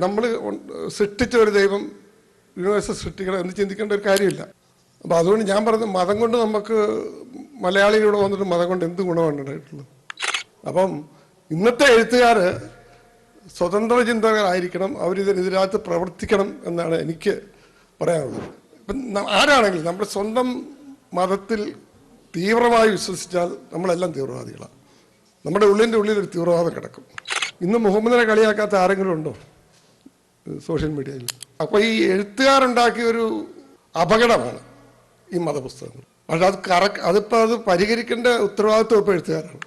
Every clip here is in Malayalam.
നമ്മൾ സൃഷ്ടിച്ച ഒരു ദൈവം യൂണിവേഴ്സ് സൃഷ്ടിക്കണം എന്ന് ചിന്തിക്കേണ്ട ഒരു കാര്യമില്ല. അപ്പോൾ അതുകൊണ്ട് ഞാൻ പറഞ്ഞത് മതം കൊണ്ട് നമുക്ക് മലയാളികളോട് വന്നിട്ട് മതം കൊണ്ട് എന്ത് ഗുണമാണ് ഉണ്ടായിട്ടുള്ളത്. അപ്പം ഇന്നത്തെ എഴുത്തുകാർ സ്വതന്ത്ര ചിന്തകരായിരിക്കണം, അവരിതിനെതിരായിട്ട് പ്രവർത്തിക്കണം എന്നാണ് എനിക്ക് പറയാനുള്ളത്. ഇപ്പം ആരാണെങ്കിലും നമ്മുടെ സ്വന്തം മതത്തിൽ തീവ്രമായി വിശ്വസിച്ചാൽ നമ്മളെല്ലാം തീവ്രവാദികളാണ്. നമ്മുടെ ഉള്ളിൻ്റെ ഉള്ളിൽ ഒരു തീവ്രവാദം കിടക്കും. ഇന്ന് മുഹമ്മദിനെ കളിയാക്കാത്ത ആരെങ്കിലും ഉണ്ടോ സോഷ്യൽ മീഡിയയിൽ? അപ്പോൾ ഈ എഴുത്തുകാരുണ്ടാക്കിയ ഒരു അപകടമാണ് ഈ മതപുസ്തകങ്ങൾ. പക്ഷെ അതിപ്പോൾ അത് പരിഹരിക്കേണ്ട ഉത്തരവാദിത്വം ഇപ്പോൾ എഴുത്തുകാരാണ്.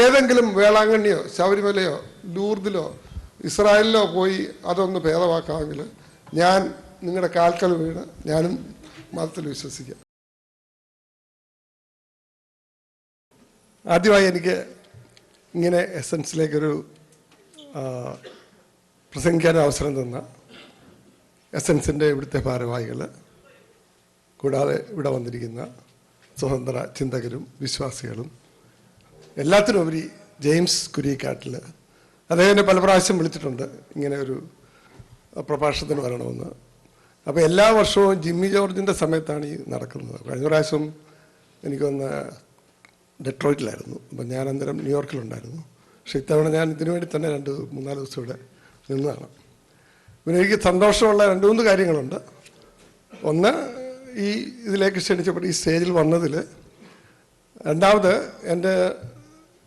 ഏതെങ്കിലും വേളാങ്കണ്ണിയോ ശബരിമലയോ ലൂർദിലോ ഇസ്രായേലിലോ പോയി അതൊന്ന് ഭേദമാക്കാമെങ്കിൽ ഞാൻ നിങ്ങളുടെ കാൽക്കൽ വീണ് ഞാനും മതത്തിൽ വിശ്വസിക്കാം. ആദ്യമായി എനിക്ക് ഇങ്ങനെ എസൻസിലേക്കൊരു പ്രസംഗിക്കാൻ അവസരം തന്ന എസൻസിൻ്റെ ഇവിടുത്തെ ഭാരവാഹികൾ, കൂടാതെ ഇവിടെ വന്നിരിക്കുന്ന സ്വതന്ത്ര ചിന്തകരും വിശ്വാസികളും, എല്ലാത്തിനുപരി ജെയിംസ് കുരിക്കാട്ടിൽ, അദ്ദേഹത്തിൻ്റെ പല പ്രാവശ്യം വിളിച്ചിട്ടുണ്ട് ഇങ്ങനെ ഒരു പ്രഭാഷണത്തിന് വരണമെന്ന്. അപ്പോൾ എല്ലാ വർഷവും ജിമ്മി ജോർജിൻ്റെ സമയത്താണ് ഈ നടക്കുന്നത്. കഴിഞ്ഞ പ്രാവശ്യം എനിക്കൊന്ന് ഡെട്രോയിറ്റിലായിരുന്നു, അപ്പം ഞാൻ അന്നേരം ന്യൂയോർക്കിലുണ്ടായിരുന്നു. പക്ഷേ ഇത്തവണ ഞാൻ ഇതിനു വേണ്ടി തന്നെ 2-3 ദിവസം ഇവിടെ നിന്നതാണ്. പിന്നെ എനിക്ക് സന്തോഷമുള്ള 2-3 കാര്യങ്ങളുണ്ട്. ഒന്ന്, ഈ ഇതിലേക്ക് ക്ഷണിച്ചപ്പോൾ ഈ സ്റ്റേജിൽ വന്നതിൽ. രണ്ടാമത്, എൻ്റെ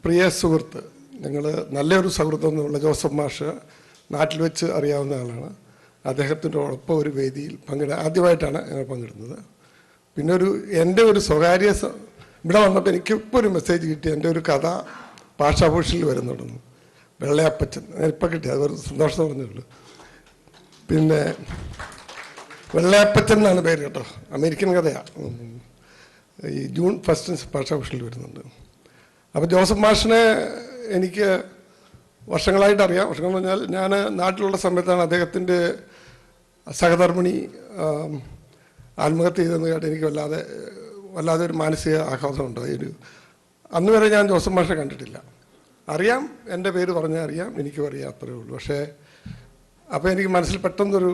പ്രിയ സുഹൃത്ത്, ഞങ്ങൾ നല്ലൊരു സൗഹൃദമെന്നുള്ള ജോസഫ് മാഷ് നാട്ടിൽ വെച്ച് അറിയാവുന്ന ആളാണ്. അദ്ദേഹത്തിൻ്റെ ഒപ്പം ഒരു വേദിയിൽ ആദ്യമായിട്ടാണ് ഞങ്ങൾ പങ്കെടുക്കുന്നത്. പിന്നെ എൻ്റെ ഒരു സ്വകാര്യ ഇവിടെ വന്നപ്പോൾ എനിക്കിപ്പോൾ ഒരു മെസ്സേജ് കിട്ടി, എൻ്റെ ഒരു കഥ ഭാഷാഭൂഷണിൽ വരുന്നുണ്ടെന്ന്. വെള്ളയപ്പച്ചൻ ഇപ്പം കിട്ടി, അതൊരു സന്തോഷം പറഞ്ഞുള്ളൂ. പിന്നെ വെള്ളയപ്പച്ചൻ എന്നാണ് പേര് കേട്ടോ, അമേരിക്കൻ കഥയാണ്. ഈ ജൂൺ 1 ഭാഷാഭൂഷണിൽ വരുന്നുണ്ട്. അപ്പോൾ ജോസഫ് മാഷിനെ എനിക്ക് വർഷങ്ങളായിട്ട് അറിയാം. വർഷങ്ങളെന്ന് പറഞ്ഞാൽ ഞാൻ നാട്ടിലുള്ള സമയത്താണ് അദ്ദേഹത്തിൻ്റെ സഹധർമ്മിണി ആത്മഹത്യ ചെയ്തെന്ന് കേട്ട് എനിക്ക് വല്ലാതെ ഒരു മാനസിക ആഘാതമുണ്ടായി. അന്ന് വരെ ഞാൻ ജോസഫ് മാഷിനെ കണ്ടിട്ടില്ല. അറിയാം, എൻ്റെ പേര് പറഞ്ഞാൽ അറിയാം, എനിക്കും അറിയാം, അത്രയേ ഉള്ളൂ. പക്ഷേ അപ്പോൾ എനിക്ക് മനസ്സിൽ പെട്ടെന്നൊരു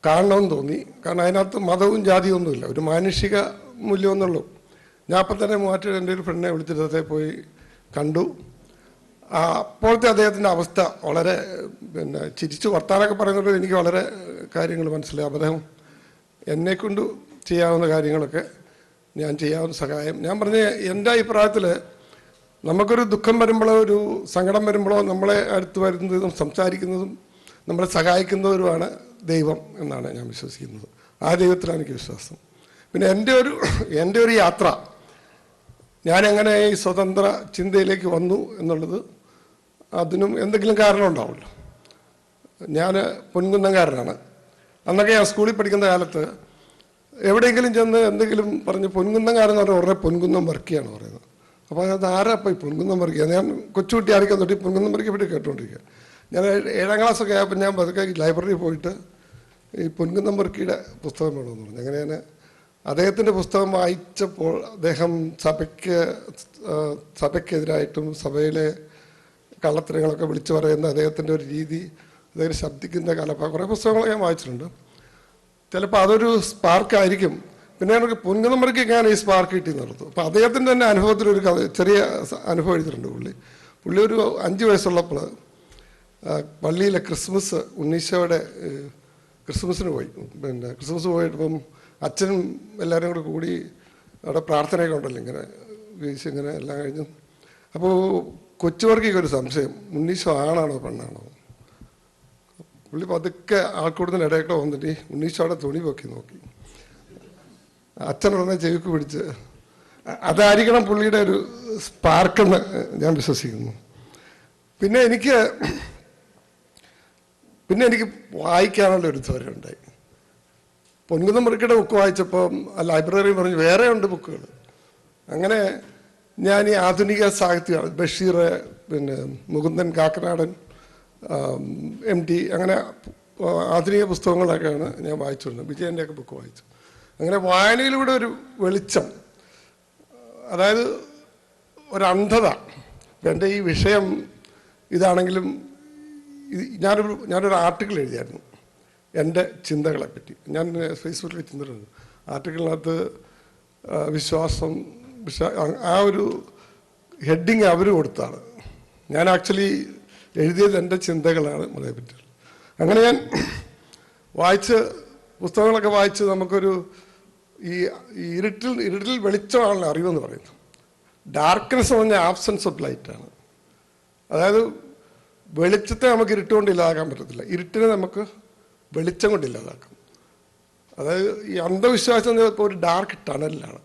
കാണണമെന്ന് തോന്നി. കാരണം അതിനകത്ത് മതവും ജാതിയും ഒന്നുമില്ല, ഒരു മാനുഷിക മൂല്യം എന്നുള്ളൂ. ഞാൻ അപ്പം തന്നെ മൂവാറ്റിൽ എൻ്റെ ഒരു ഫ്രണ്ടിനെ വിളിച്ചിട്ട് അദ്ദേഹത്തെ പോയി കണ്ടു. അപ്പോഴത്തെ അദ്ദേഹത്തിൻ്റെ അവസ്ഥ വളരെ ചിരിച്ച് വർത്താനൊക്കെ പറയുന്നത് എനിക്ക് വളരെ കാര്യങ്ങൾ മനസ്സിലായി. അപ്പം അദ്ദേഹം എന്നെക്കൊണ്ട് ചെയ്യാവുന്ന കാര്യങ്ങളൊക്കെ ഞാൻ ചെയ്യാവുന്ന സഹായം ഞാൻ പറഞ്ഞ എൻ്റെ അഭിപ്രായത്തിൽ നമുക്കൊരു ദുഃഖം വരുമ്പോഴോ ഒരു സങ്കടം വരുമ്പോഴോ നമ്മളെ അടുത്ത് വരുന്നതും സംസാരിക്കുന്നതും നമ്മളെ സഹായിക്കുന്നവരുമാണ് ദൈവം എന്നാണ് ഞാൻ വിശ്വസിക്കുന്നത്. ആ ദൈവത്തിലാണ് എനിക്ക് വിശ്വാസം. പിന്നെ എൻ്റെ ഒരു യാത്ര, ഞാനെങ്ങനെ ഈ സ്വതന്ത്ര ചിന്തയിലേക്ക് വന്നു എന്നുള്ളത് അതിനും എന്തെങ്കിലും കാരണം ഉണ്ടാവുമല്ലോ. ഞാൻ പൊൻകുന്നംകാരനാണ്. അന്നൊക്കെ ഞാൻ സ്കൂളിൽ പഠിക്കുന്ന കാലത്ത് എവിടെയെങ്കിലും ചെന്ന് എന്തെങ്കിലും പറഞ്ഞ് പൊൻകുന്നംകാരെന്ന് പറഞ്ഞാൽ ഉടനെ പൊൻകുന്നം വർക്കിയാണ് പറയുന്നത്. അപ്പോൾ അത് ആരാപ്പം ഈ പൊൻകുന്നം വർക്കുക? ഞാൻ കൊച്ചുകുട്ടി ആയിരിക്കാൻ തൊട്ട് പൊൻകുന്നം വർക്കിയെ പറ്റി കേട്ടുകൊണ്ടിരിക്കുക. ഞാൻ 7ാം ക്ലാസ്സൊക്കെ ആയപ്പോൾ ഞാൻ പതുക്കെ ലൈബ്രറിയിൽ പോയിട്ട് ഈ പൊൻകുന്നം വർക്കിയുടെ പുസ്തകം വേണമെന്ന് പറഞ്ഞു. അങ്ങനെ ഞാൻ അദ്ദേഹത്തിൻ്റെ പുസ്തകം വായിച്ചപ്പോൾ അദ്ദേഹം സഭയ്ക്കെതിരായിട്ടും സഭയിലെ കള്ളത്തരങ്ങളൊക്കെ വിളിച്ചു പറയുന്ന അദ്ദേഹത്തിൻ്റെ ഒരു രീതി, അദ്ദേഹം ശബ്ദിക്കുന്ന കുറേ പുസ്തകങ്ങളൊക്കെ ഞാൻ വായിച്ചിട്ടുണ്ട്. ചിലപ്പോൾ അതൊരു സ്പാർക്കായിരിക്കും. പിന്നെ എനിക്ക് പൊൻകുന്നം വർക്കി ഞാൻ ഈ സ്പാർക്ക് കിട്ടി നിർത്തും. അപ്പോൾ അദ്ദേഹത്തിൻ്റെ തന്നെ അനുഭവത്തിലൊരു ചെറിയ അനുഭവം എഴുതിയിട്ടുണ്ട്. പുള്ളി ഒരു 5 വയസ്സുള്ളപ്പോൾ പള്ളിയിലെ ക്രിസ്മസ് ഉണ്ണീശോയുടെ ക്രിസ്മസിന് പോയി. ക്രിസ്മസ് പോയിട്ടിപ്പം അച്ഛനും എല്ലാവരും കൂടി അവിടെ പ്രാർത്ഥനയൊക്കെ ഉണ്ടല്ലോ, ഇങ്ങനെ വീശി ഇങ്ങനെ എല്ലാം കഴിഞ്ഞു. അപ്പോൾ കൊച്ചുവർക്കൊക്കെ ഒരു സംശയം, ഉണ്ണീശോ ആണാണോ പെണ്ണാണോ? പുള്ളി പതുക്കെ ആൾക്കൂടുതലിടയൊക്കെ വന്നിട്ട് ഉണ്ണീശോയുടെ തുണി പൊക്കി നോക്കി. അച്ഛനുടനെ ചെവിക്ക് പിടിച്ച്. അതായിരിക്കണം പുള്ളിയുടെ ഒരു സ്പാർക്കെന്ന് ഞാൻ വിശ്വസിക്കുന്നു. പിന്നെ എനിക്ക് വായിക്കാനുള്ള ഒരു ത്വര ഉണ്ടായി. പൊൻകുന്നം വർക്കിയുടെ ബുക്ക് വായിച്ചപ്പം ലൈബ്രറി പറഞ്ഞു വേറെ ഉണ്ട് ബുക്കുകൾ. അങ്ങനെ ഞാൻ ഈ ആധുനിക സാഹിത്യമാണ്, ബഷീർ, പിന്നെ മുകുന്ദൻ കാക്കനാടൻ, MT, അങ്ങനെ ആധുനിക പുസ്തകങ്ങളൊക്കെയാണ് ഞാൻ വായിച്ചിരുന്നത്. വിജയൻ്റെയൊക്കെ ബുക്ക് വായിച്ചു. അങ്ങനെ വായനയിലൂടെ ഒരു വെളിച്ചം, അതായത് ഒരു അന്ധത. എൻ്റെ ഈ വിഷയം ഇതാണെങ്കിലും ഞാനൊരു ആർട്ടിക്കിൾ എഴുതിയായിരുന്നു എൻ്റെ ചിന്തകളെപ്പറ്റി. ഞാൻ ഫേസ്ബുക്കിൽ ചിന്തകളുണ്ട്. ആർട്ടിക്കിളിനകത്ത് വിശ്വാസം ആ ഒരു ഹെഡിങ് അവർ കൊടുത്താണ്. ഞാൻ ആക്ച്വലി എഴുതിയത് എൻ്റെ ചിന്തകളാണ് അതേപ്പറ്റി. അങ്ങനെ ഞാൻ പുസ്തകങ്ങളൊക്കെ വായിച്ച് നമുക്കൊരു ഈ ഇരുട്ടിൽ വെളിച്ചമാണല്ലോ അറിവെന്ന് പറയുന്നത്. ഡാർക്ക്നെസ് എന്ന് പറഞ്ഞാൽ ആബ്സെൻസ് ഓഫ് ലൈറ്റാണ്. അതായത് വെളിച്ചത്തെ നമുക്ക് ഇരുട്ടുകൊണ്ട് ഇല്ലാതാക്കാൻ പറ്റത്തില്ല, ഇരുട്ടിനെ നമുക്ക് വെളിച്ചം കൊണ്ട് ഇല്ലാതാക്കാം. അതായത് ഈ അന്ധവിശ്വാസം എന്ന് ഇപ്പോൾ ഒരു ഡാർക്ക് ടണലിലാണ്.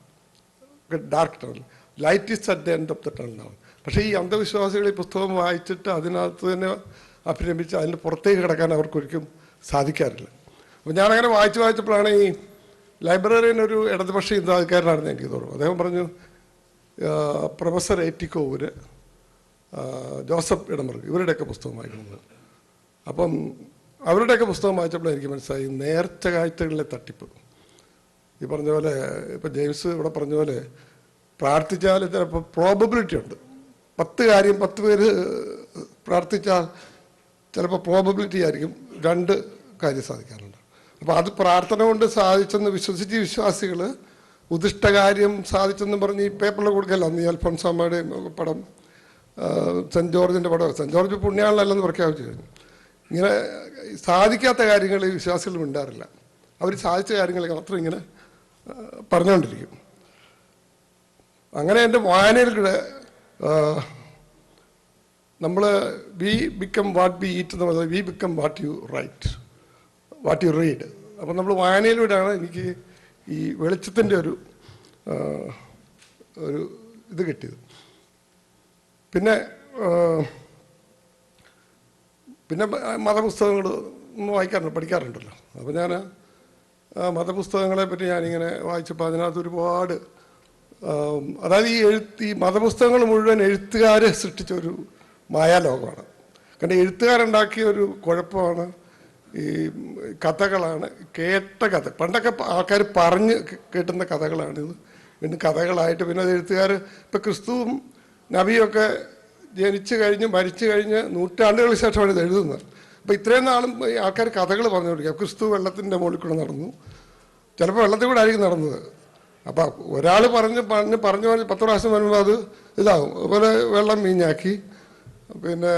Dark tunnel, light is at the end of the ടണലാണ്. പക്ഷേ ഈ അന്ധവിശ്വാസികൾ ഈ പുസ്തകം വായിച്ചിട്ട് അതിനകത്ത് തന്നെ അഭിരമിച്ച് അതിൻ്റെ പുറത്തേക്ക് കിടക്കാൻ അവർക്കൊരിക്കലും സാധിക്കാറില്ല. അപ്പോൾ ഞാനങ്ങനെ വായിച്ചപ്പോഴാണ് ഈ ലൈബ്രറിയൻ ഒരു ഇടതുപക്ഷ ചിന്താധികാരനാണെന്ന് എനിക്ക് തോന്നുന്നു. അദ്ദേഹം പറഞ്ഞു, പ്രൊഫസർ ഏറ്റിക്കോവൂര്, ജോസഫ് ഇടമറുക്, ഇവരുടെയൊക്കെ പുസ്തകം വായിക്കുന്നത്. അപ്പം അവരുടെയൊക്കെ പുസ്തകം വായിച്ചപ്പോൾ എനിക്ക് മനസ്സിലായി നേർച്ച കാഴ്ചകളിലെ തട്ടിപ്പ്. ഈ പറഞ്ഞ പോലെ ഇപ്പം ജെയിംസ് ഇവിടെ പറഞ്ഞ പോലെ പ്രാർത്ഥിച്ചാൽ ചിലപ്പോൾ പ്രോബബിലിറ്റി ഉണ്ട്. 10 കാര്യം 10 പേര് പ്രാർത്ഥിച്ചാൽ ചിലപ്പോൾ പ്രോബബിലിറ്റി ആയിരിക്കും 2 കാര്യം സാധിക്കാറുണ്ട്. അപ്പോൾ അത് പ്രാർത്ഥന കൊണ്ട് സാധിച്ചെന്ന് വിശ്വസിച്ച് വിശ്വാസികൾ ഉദിഷ്ടകാര്യം സാധിച്ചെന്ന് പറഞ്ഞ് ഈ പേപ്പറിൽ കൊടുക്കല്ല. അന്ന് ഈ അൽഫോൻസാമ്മയുടെ പടം, സെൻറ്റ് ജോർജിൻ്റെ പടം, സെൻറ്റ് ജോർജ് പുണ്യാളനല്ലെന്ന് പ്രഖ്യാപിച്ചു കഴിഞ്ഞു. ഇങ്ങനെ സാധിക്കാത്ത കാര്യങ്ങൾ ഈ വിശ്വാസികൾ മിണ്ടാറില്ല. അവർ സാധിച്ച കാര്യങ്ങളൊക്കെ മാത്രം ഇങ്ങനെ പറഞ്ഞുകൊണ്ടിരിക്കും. അങ്ങനെ എൻ്റെ വായനയിൽ കൂടെ നമ്മൾ we become what we eat എന്ന് പറയുന്നത് we become what you write, what you read. അപ്പം നമ്മൾ വായനയിലൂടെയാണ് എനിക്ക് ഈ വെളിച്ചത്തിൻ്റെ ഒരു ഇത് കിട്ടിയത്. പിന്നെ മതപുസ്തകങ്ങൾ വായിക്കാറുണ്ട്, പഠിക്കാറുണ്ടല്ലോ. അപ്പോൾ ഞാൻ മതപുസ്തകങ്ങളെ പറ്റി ഞാനിങ്ങനെ വായിച്ചപ്പോൾ അതിനകത്ത് ഒരുപാട്, അതായത് ഈ മതപുസ്തകങ്ങൾ മുഴുവൻ എഴുത്തുകാർ സൃഷ്ടിച്ചൊരു മായാലോകമാണ്. കാരണം എഴുത്തുകാരുണ്ടാക്കിയ ഒരു കുഴപ്പമാണ് ഈ കഥകളാണ്, കേട്ട കഥ. പണ്ടൊക്കെ ആൾക്കാർ പറഞ്ഞ് കേട്ടുന്ന കഥകളാണിത്. പിന്നെ കഥകളായിട്ട് പിന്നെ അത് എഴുത്തുകാർ, ഇപ്പം ക്രിസ്തുവും നബിയൊക്കെ ജനിച്ചു കഴിഞ്ഞ് മരിച്ചു കഴിഞ്ഞ് നൂറ്റാണ്ടുകൾക്ക് ശേഷമാണ് ഇത് എഴുതുന്നത്. അപ്പോൾ ഇത്രയും നാളും ആൾക്കാർ കഥകൾ പറഞ്ഞുകൊണ്ടിരിക്കുക. ക്രിസ്തു വെള്ളത്തിൻ്റെ മുകളിൽ കൂടെ നടന്നു, ചിലപ്പോൾ വെള്ളത്തിൽ കൂടെ ആയിരിക്കും നടന്നത്. അപ്പം ഒരാൾ പറഞ്ഞ് 10 പ്രാവശ്യം വരുമ്പോൾ അത് ഇതാകും. അതുപോലെ വെള്ളം മീഞ്ഞാക്കി, പിന്നെ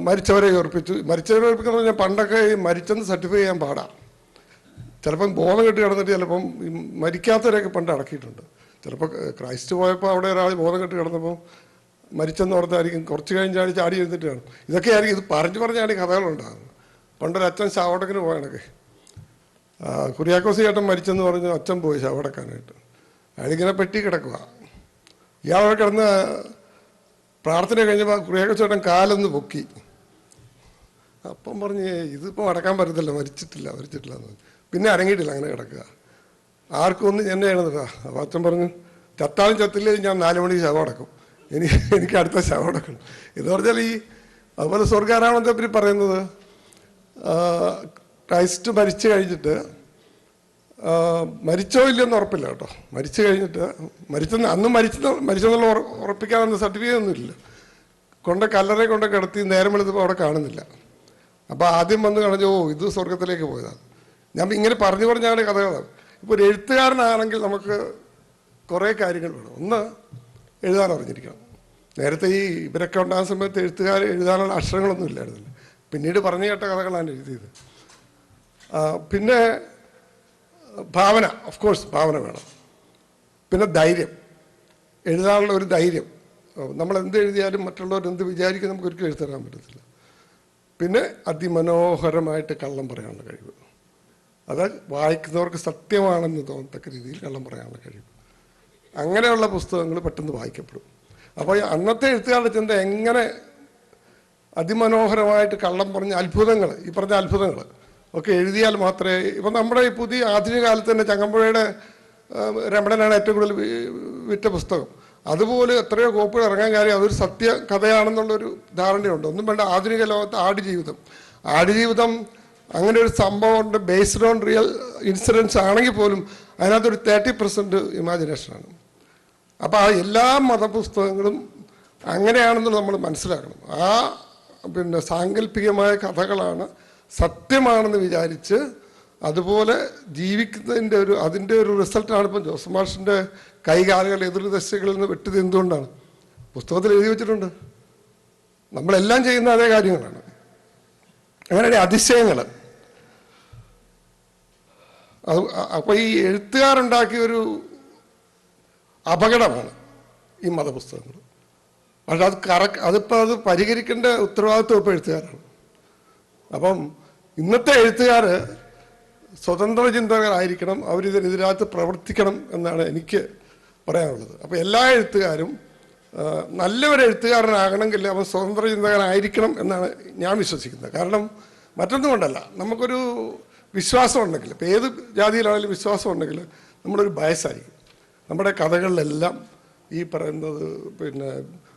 മരിച്ചവരെ ഉറപ്പിക്കുന്ന പറഞ്ഞാൽ പണ്ടൊക്കെ ഈ മരിച്ചെന്ന് സർട്ടിഫൈ ചെയ്യാൻ പാടാം. ചിലപ്പം ബോധം കെട്ട് കിടന്നിട്ട് ചിലപ്പം ഈ മരിക്കാത്തവരെയൊക്കെ പണ്ട് അടക്കിയിട്ടുണ്ട്. ചിലപ്പോൾ ക്രൈസ്റ്റ് പോയപ്പോൾ അവിടെ ഒരാൾ ബോധം കെട്ട് കിടന്നപ്പോൾ മരിച്ചെന്ന് ഓർത്തായിരിക്കും കുറച്ച് കഴിഞ്ഞാൽ ചാടി എഴുന്നിട്ട് കാണും. ഇതൊക്കെ ആയിരിക്കും, ഇത് പറഞ്ഞാണ് കഥകളുണ്ടാകുന്നത്. പണ്ടൊരു അച്ഛൻ ശവടക്കിന് പോയാണൊക്കെ, കുര്യാക്കോസ് ചേട്ടൻ മരിച്ചെന്ന് പറഞ്ഞ് അച്ഛൻ പോയി ശവടക്കാനായിട്ട്. അയാളിങ്ങനെ പെട്ടി കിടക്കുക. ഇയാളെ കിടന്ന് പ്രാർത്ഥന കഴിഞ്ഞപ്പോൾ കുര്യാക്കോസ് ചേട്ടൻ കാലൊന്ന് പൊക്കി. അപ്പം പറഞ്ഞ് ഇതിപ്പോൾ അടക്കാൻ പറ്റത്തില്ല, മരിച്ചിട്ടില്ല എന്ന്. പിന്നെ അരങ്ങിയിട്ടില്ല, അങ്ങനെ കിടക്കുക. ആർക്കും ഒന്നും എന്നെ ചെയ്യണതില്ല. അപ്പോൾ അച്ഛൻ പറഞ്ഞു, ചത്താലും ചത്തില്ലേ ഞാൻ 4 മണിക്ക് ശവം അടക്കും, എനിക്ക് അടുത്ത ശവം അടക്കണം. എന്ന് പറഞ്ഞാൽ അതുപോലെ സ്വർഗാരാമത്തെ പറ്റി പറയുന്നത്, ക്രൈസ്റ്റ് മരിച്ചു കഴിഞ്ഞിട്ട് മരിച്ചോ ഇല്ലെന്ന് ഉറപ്പില്ല കേട്ടോ. മരിച്ചു കഴിഞ്ഞിട്ട് അന്ന് മരിച്ചെന്നുള്ള ഉറപ്പിക്കാനൊന്നും സർട്ടിഫിക്കറ്റ് ഒന്നുമില്ല. കല്ലറെ കൊണ്ട് കിടത്തി നേരം വെളുത്തപ്പോൾ അവിടെ കാണുന്നില്ല. അപ്പോൾ ആദ്യം വന്ന് കാണുമ്പോൾ ഇത് സ്വർഗത്തിലേക്ക് പോയതാണ്. ഞാൻ ഇങ്ങനെ പറഞ്ഞാണ് കഥകളാണ്. ഇപ്പോൾ ഒരു എഴുത്തുകാരനാണെങ്കിൽ നമുക്ക് കുറേ കാര്യങ്ങൾ വേണം. ഒന്ന്, എഴുതാൻ അറിഞ്ഞിരിക്കണം. നേരത്തെ ഇവരൊക്കെ ഉണ്ടാകുന്ന സമയത്ത് എഴുത്തുകാർ എഴുതാനുള്ള അക്ഷരങ്ങളൊന്നും ഇല്ലായിരുന്നില്ല. പിന്നീട് പറഞ്ഞു കേട്ട കഥകളാണ് എഴുതിയത്. പിന്നെ ഭാവന, ഓഫ് കോഴ്സ് ഭാവന വേണം. പിന്നെ ധൈര്യം, എഴുതാനുള്ള ഒരു ധൈര്യം. നമ്മൾ എന്ത് എഴുതിയാലും മറ്റുള്ളവർ എന്ത് വിചാരിക്കും നമുക്ക് ഒരിക്കലും എഴുതരാൻ പറ്റത്തില്ല. പിന്നെ അതിമനോഹരമായിട്ട് കള്ളം പറയാനുള്ള കഴിവ്. അത് വായിക്കുന്നവർക്ക് സത്യമാണെന്ന് തോന്നത്തക്ക രീതിയിൽ കള്ളം പറയാനുള്ള കഴിവ്. അങ്ങനെയുള്ള പുസ്തകങ്ങൾ പെട്ടെന്ന് വായിക്കപ്പെടും. അപ്പോൾ അന്നത്തെ എഴുത്തുകാരുടെ ചിന്ത എങ്ങനെ അതിമനോഹരമായിട്ട് കള്ളം പറഞ്ഞ അത്ഭുതങ്ങൾ, ഈ പറഞ്ഞ അത്ഭുതങ്ങൾ ഒക്കെ എഴുതിയാൽ മാത്രമേ, ഇപ്പം നമ്മുടെ ഈ പുതിയ ആധുനിക കാലത്ത് തന്നെ ചങ്ങമ്പുഴയുടെ രമണനാണ് ഏറ്റവും കൂടുതൽ വിറ്റ പുസ്തകം. അതുപോലെ എത്രയോ കോപ്പികൾ ഇറങ്ങാൻ കാര്യം അതൊരു സത്യ കഥയാണെന്നുള്ളൊരു ധാരണയുണ്ട്. ഒന്നും വേണ്ട, ആധുനിക ലോകത്ത് ആടുജീവിതം അങ്ങനെ ഒരു സംഭവമുണ്ട്, ബേസ്ഡ് ഓൺ റിയൽ ഇൻസിഡൻസ് ആണെങ്കിൽ പോലും അതിനകത്തൊരു 30% ഇമാജിനേഷനാണ്. അപ്പോൾ ആ എല്ലാ മതപുസ്തകങ്ങളും അങ്ങനെയാണെന്ന് നമ്മൾ മനസ്സിലാക്കണം. പിന്നെ സാങ്കല്പികമായ കഥകളാണ് സത്യമാണെന്ന് വിചാരിച്ച് അതുപോലെ ജീവിക്കുന്നതിൻ്റെ അതിൻ്റെ ഒരു റിസൾട്ടാണ് ഇപ്പം ജോസഫ് മാഷിൻ്റെ കൈകാലുകൾ എതിർദശകളിൽ നിന്ന് വെട്ടിയത്. എന്തുകൊണ്ടാണ്? പുസ്തകത്തിൽ എഴുതി വെച്ചിട്ടുണ്ട്. നമ്മളെല്ലാം ചെയ്യുന്ന അതേ കാര്യങ്ങളാണ്. അങ്ങനെ അതിശയങ്ങൾ. അപ്പോൾ ഈ എഴുത്തുകാരുണ്ടാക്കിയൊരു അപകടമാണ് ഈ മതപുസ്തകങ്ങൾ. പക്ഷെ അത് പരിഹരിക്കേണ്ട ഉത്തരവാദിത്വം ഇപ്പോൾ എഴുത്തുകാരാണ്. അപ്പം ഇന്നത്തെ എഴുത്തുകാർ സ്വതന്ത്ര ചിന്തകരായിരിക്കണം, അവരിതിനെതിരായിട്ട് പ്രവർത്തിക്കണം എന്നാണ് എനിക്ക് പറയാനുള്ളത്. അപ്പോൾ എല്ലാ എഴുത്തുകാരും നല്ലൊരു എഴുത്തുകാരനാകണമെങ്കിൽ അവൻ സ്വതന്ത്ര ചിന്തകനായിരിക്കണം എന്നാണ് ഞാൻ വിശ്വസിക്കുന്നത്. കാരണം മറ്റൊന്നും കൊണ്ടല്ല, നമുക്കൊരു വിശ്വാസം ഉണ്ടെങ്കിൽ, ഇപ്പോൾ ഏത് ജാതിയിലാണെങ്കിലും വിശ്വാസം ഉണ്ടെങ്കിൽ നമ്മളൊരു ബയസായിരിക്കും. നമ്മുടെ കഥകളിലെല്ലാം ഈ പറയുന്നത് പിന്നെ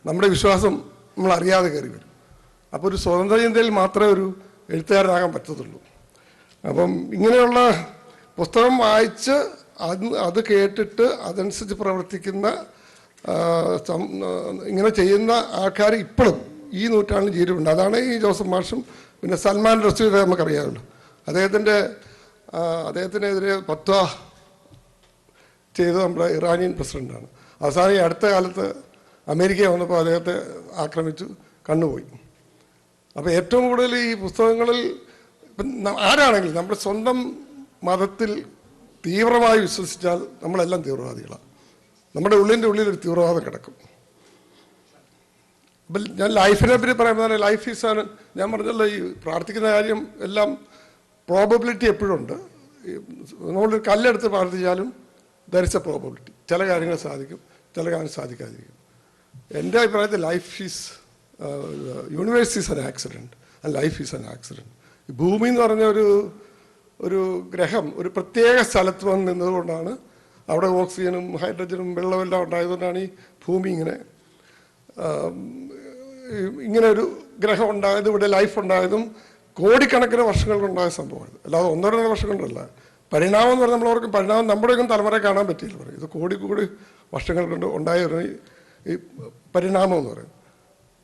നമ്മുടെ വിശ്വാസം നമ്മൾ അറിയാതെ കയറി വരും. അപ്പോൾ ഒരു സ്വതന്ത്ര ചിന്തയിൽ മാത്രമേ ഒരു എഴുത്തുകാരനാകാൻ പറ്റത്തുള്ളൂ. അപ്പം ഇങ്ങനെയുള്ള പുസ്തകം വായിച്ച് അത് കേട്ടിട്ട് അതനുസരിച്ച് പ്രവർത്തിക്കുന്ന ഇങ്ങനെ ചെയ്യുന്ന ആൾക്കാർ ഇപ്പോഴും ഈ നൂറ്റാണ്ടിൽ ജീവിതമുണ്ട്. അതാണ് ഈ ജോസഫ് മാഷും പിന്നെ സൽമാൻ റഷീദ് നമുക്കറിയാമല്ലോ. അദ്ദേഹത്തിനെതിരെ ഫത്വ ചെയ്തത് നമ്മുടെ ഇറാനിയൻ പ്രസിഡൻ്റാണ്. അവസാനം ഈ അടുത്ത കാലത്ത് അമേരിക്ക വന്നപ്പോൾ അദ്ദേഹത്തെ ആക്രമിച്ചു, കണ്ണുപോയി. അപ്പോൾ ഏറ്റവും കൂടുതൽ ഈ പുസ്തകങ്ങളിൽ ആരാണെങ്കിലും നമ്മുടെ സ്വന്തം മതത്തിൽ തീവ്രമായി വിശ്വസിച്ചാൽ നമ്മളെല്ലാം തീവ്രവാദികളാണ്. നമ്മുടെ ഉള്ളിലൊരു തീവ്രവാദം കിടക്കും. അപ്പം ഞാൻ ലൈഫിനെ പറ്റി പറയുമ്പോൾ ലൈഫ് ഈസാണ്, ഞാൻ പറഞ്ഞല്ലോ, ഈ പ്രാർത്ഥിക്കുന്ന കാര്യം എല്ലാം പ്രോബബിലിറ്റി എപ്പോഴും ഉണ്ട്. നമ്മളൊരു കല്ലെടുത്ത് പ്രാർത്ഥിച്ചാലും ദർ ഇസ് എ പ്രോബബിലിറ്റി. ചില കാര്യങ്ങൾ സാധിക്കും, ചില കാര്യങ്ങൾ സാധിക്കാതിരിക്കും. എൻ്റെ അഭിപ്രായത്തിൽ life is universe is an accident and life is an accident. ഈ ഭൂമി എന്ന് പറഞ്ഞ ഒരു ഗ്രഹം ഒരു പ്രത്യേക സ്ഥലത്ത് വന്ന് നിന്നതുകൊണ്ടാണ് അവിടെ ഓക്സിജനും ഹൈഡ്രജനും വെള്ളമെല്ലാം ഉണ്ടായതുകൊണ്ടാണ് ഈ ഭൂമി ഇങ്ങനെ ഒരു ഗ്രഹം ഉണ്ടായതും ഇവിടെ ലൈഫ് ഉണ്ടായതും കോടിക്കണക്കിന് വർഷങ്ങൾക്കുണ്ടായ സംഭവമാണ്. അല്ലാതെ 1-2 വർഷം കൊണ്ടല്ല. പരിണാമം എന്ന് പറഞ്ഞാൽ നമ്മളവർക്ക് പരിണാമം നമ്മുടെയൊന്നും തലമുറ കാണാൻ പറ്റിയില്ല പറയും. ഇത് കോടി വർഷങ്ങൾ കൊണ്ട് ഉണ്ടായ ഈ പരിണാമം എന്ന് പറയും.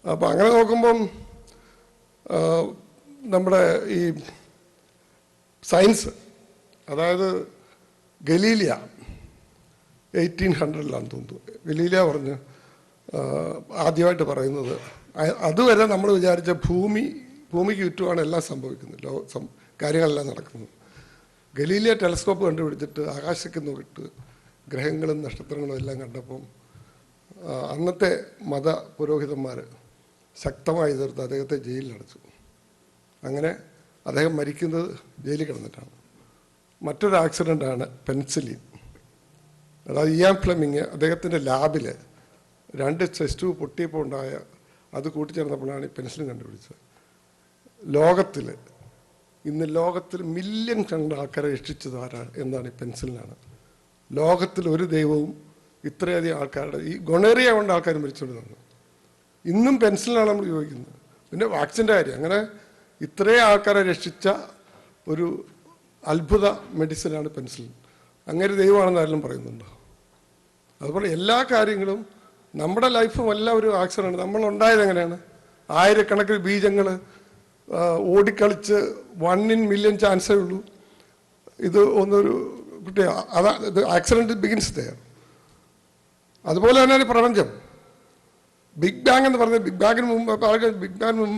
അപ്പോൾ അങ്ങനെ നോക്കുമ്പം നമ്മുടെ ഈ സയൻസ്, അതായത് ഗലീലിയ 1800-ലാണെന്ന് തോന്നുന്നു ഗലീലിയ പറഞ്ഞ് ആദ്യമായിട്ട് പറയുന്നത്. അതുവരെ നമ്മൾ വിചാരിച്ച ഭൂമിക്ക് ചുറ്റുമാണ് എല്ലാം സംഭവിക്കുന്നത്, കാര്യങ്ങളെല്ലാം നടക്കുന്നത്. ഗലീലിയ ടെലസ്കോപ്പ് കണ്ടുപിടിച്ചിട്ട് ആകാശത്തേക്ക് നോക്കിയിട്ട് ഗ്രഹങ്ങളും നക്ഷത്രങ്ങളും എല്ലാം കണ്ടപ്പം അന്നത്തെ മത പുരോഹിതന്മാർ ശക്തമായി എതിർത്ത് അദ്ദേഹത്തെ ജയിലിലടച്ചു. അങ്ങനെ അദ്ദേഹം മരിക്കുന്നത് ജയിലിൽ കിടന്നിട്ടാണ്. മറ്റൊരു ആക്സിഡൻ്റാണ് പെൻസിലിൻ. അതായത് ഇയാൻ ഫ്ലെമിങ് അദ്ദേഹത്തിൻ്റെ ലാബിൽ 2 ടെസ്റ്റ് ട്യൂബ് പൊട്ടിയപ്പോൾ ഉണ്ടായ അത് കൂട്ടിച്ചേർന്നപ്പോഴാണ് ഈ പെൻസിലിൻ കണ്ടുപിടിച്ചത്. ഇന്ന് ലോകത്തിൽ മില്യൺ കണക്കിന് ആൾക്കാരെ രക്ഷിച്ചത് ആരാണ് എന്താണ്? ഈ പെൻസിലിനാണ്. ലോകത്തിൽ ഒരു ദൈവവും ഇത്രയധികം ആൾക്കാരുടെ ഈ ഗൊണേറിയ കൊണ്ട് ആൾക്കാർ മരിച്ചുകൊണ്ടിരുന്നത്. ഇന്നും പെൻസിലിനാണ് നമ്മൾ ഉപയോഗിക്കുന്നത്. പിന്നെ വാക്സിൻ്റെ കാര്യം, അങ്ങനെ ഇത്രയും ആൾക്കാരെ രക്ഷിച്ച ഒരു അത്ഭുത മെഡിസിനാണ് പെൻസിലിൻ. അങ്ങനെ ദൈവമാണെന്ന് ആരെങ്കിലും പറയുന്നുണ്ടോ? അതുപോലെ എല്ലാ കാര്യങ്ങളും നമ്മുടെ ലൈഫും എല്ലാം ഒരു ആക്സിഡൻ്റ്. നമ്മളുണ്ടായത് എങ്ങനെയാണ്? ആയിരക്കണക്കിന് ബീജങ്ങൾ ഓടിക്കളിച്ച് 1 in million ചാൻസേ ഉള്ളൂ ഇത് ഒന്നൊരു കുട്ടിയെ. ഇത് ആക്സിഡൻറ്റ് ബിഗിൻസ് ദെയർ. അതുപോലെ തന്നെയാണ് പ്രപഞ്ചം. ബിഗ് ബാങ് എന്ന് പറഞ്ഞാൽ ബിഗ് ബാങ്ങിന് മുമ്പ്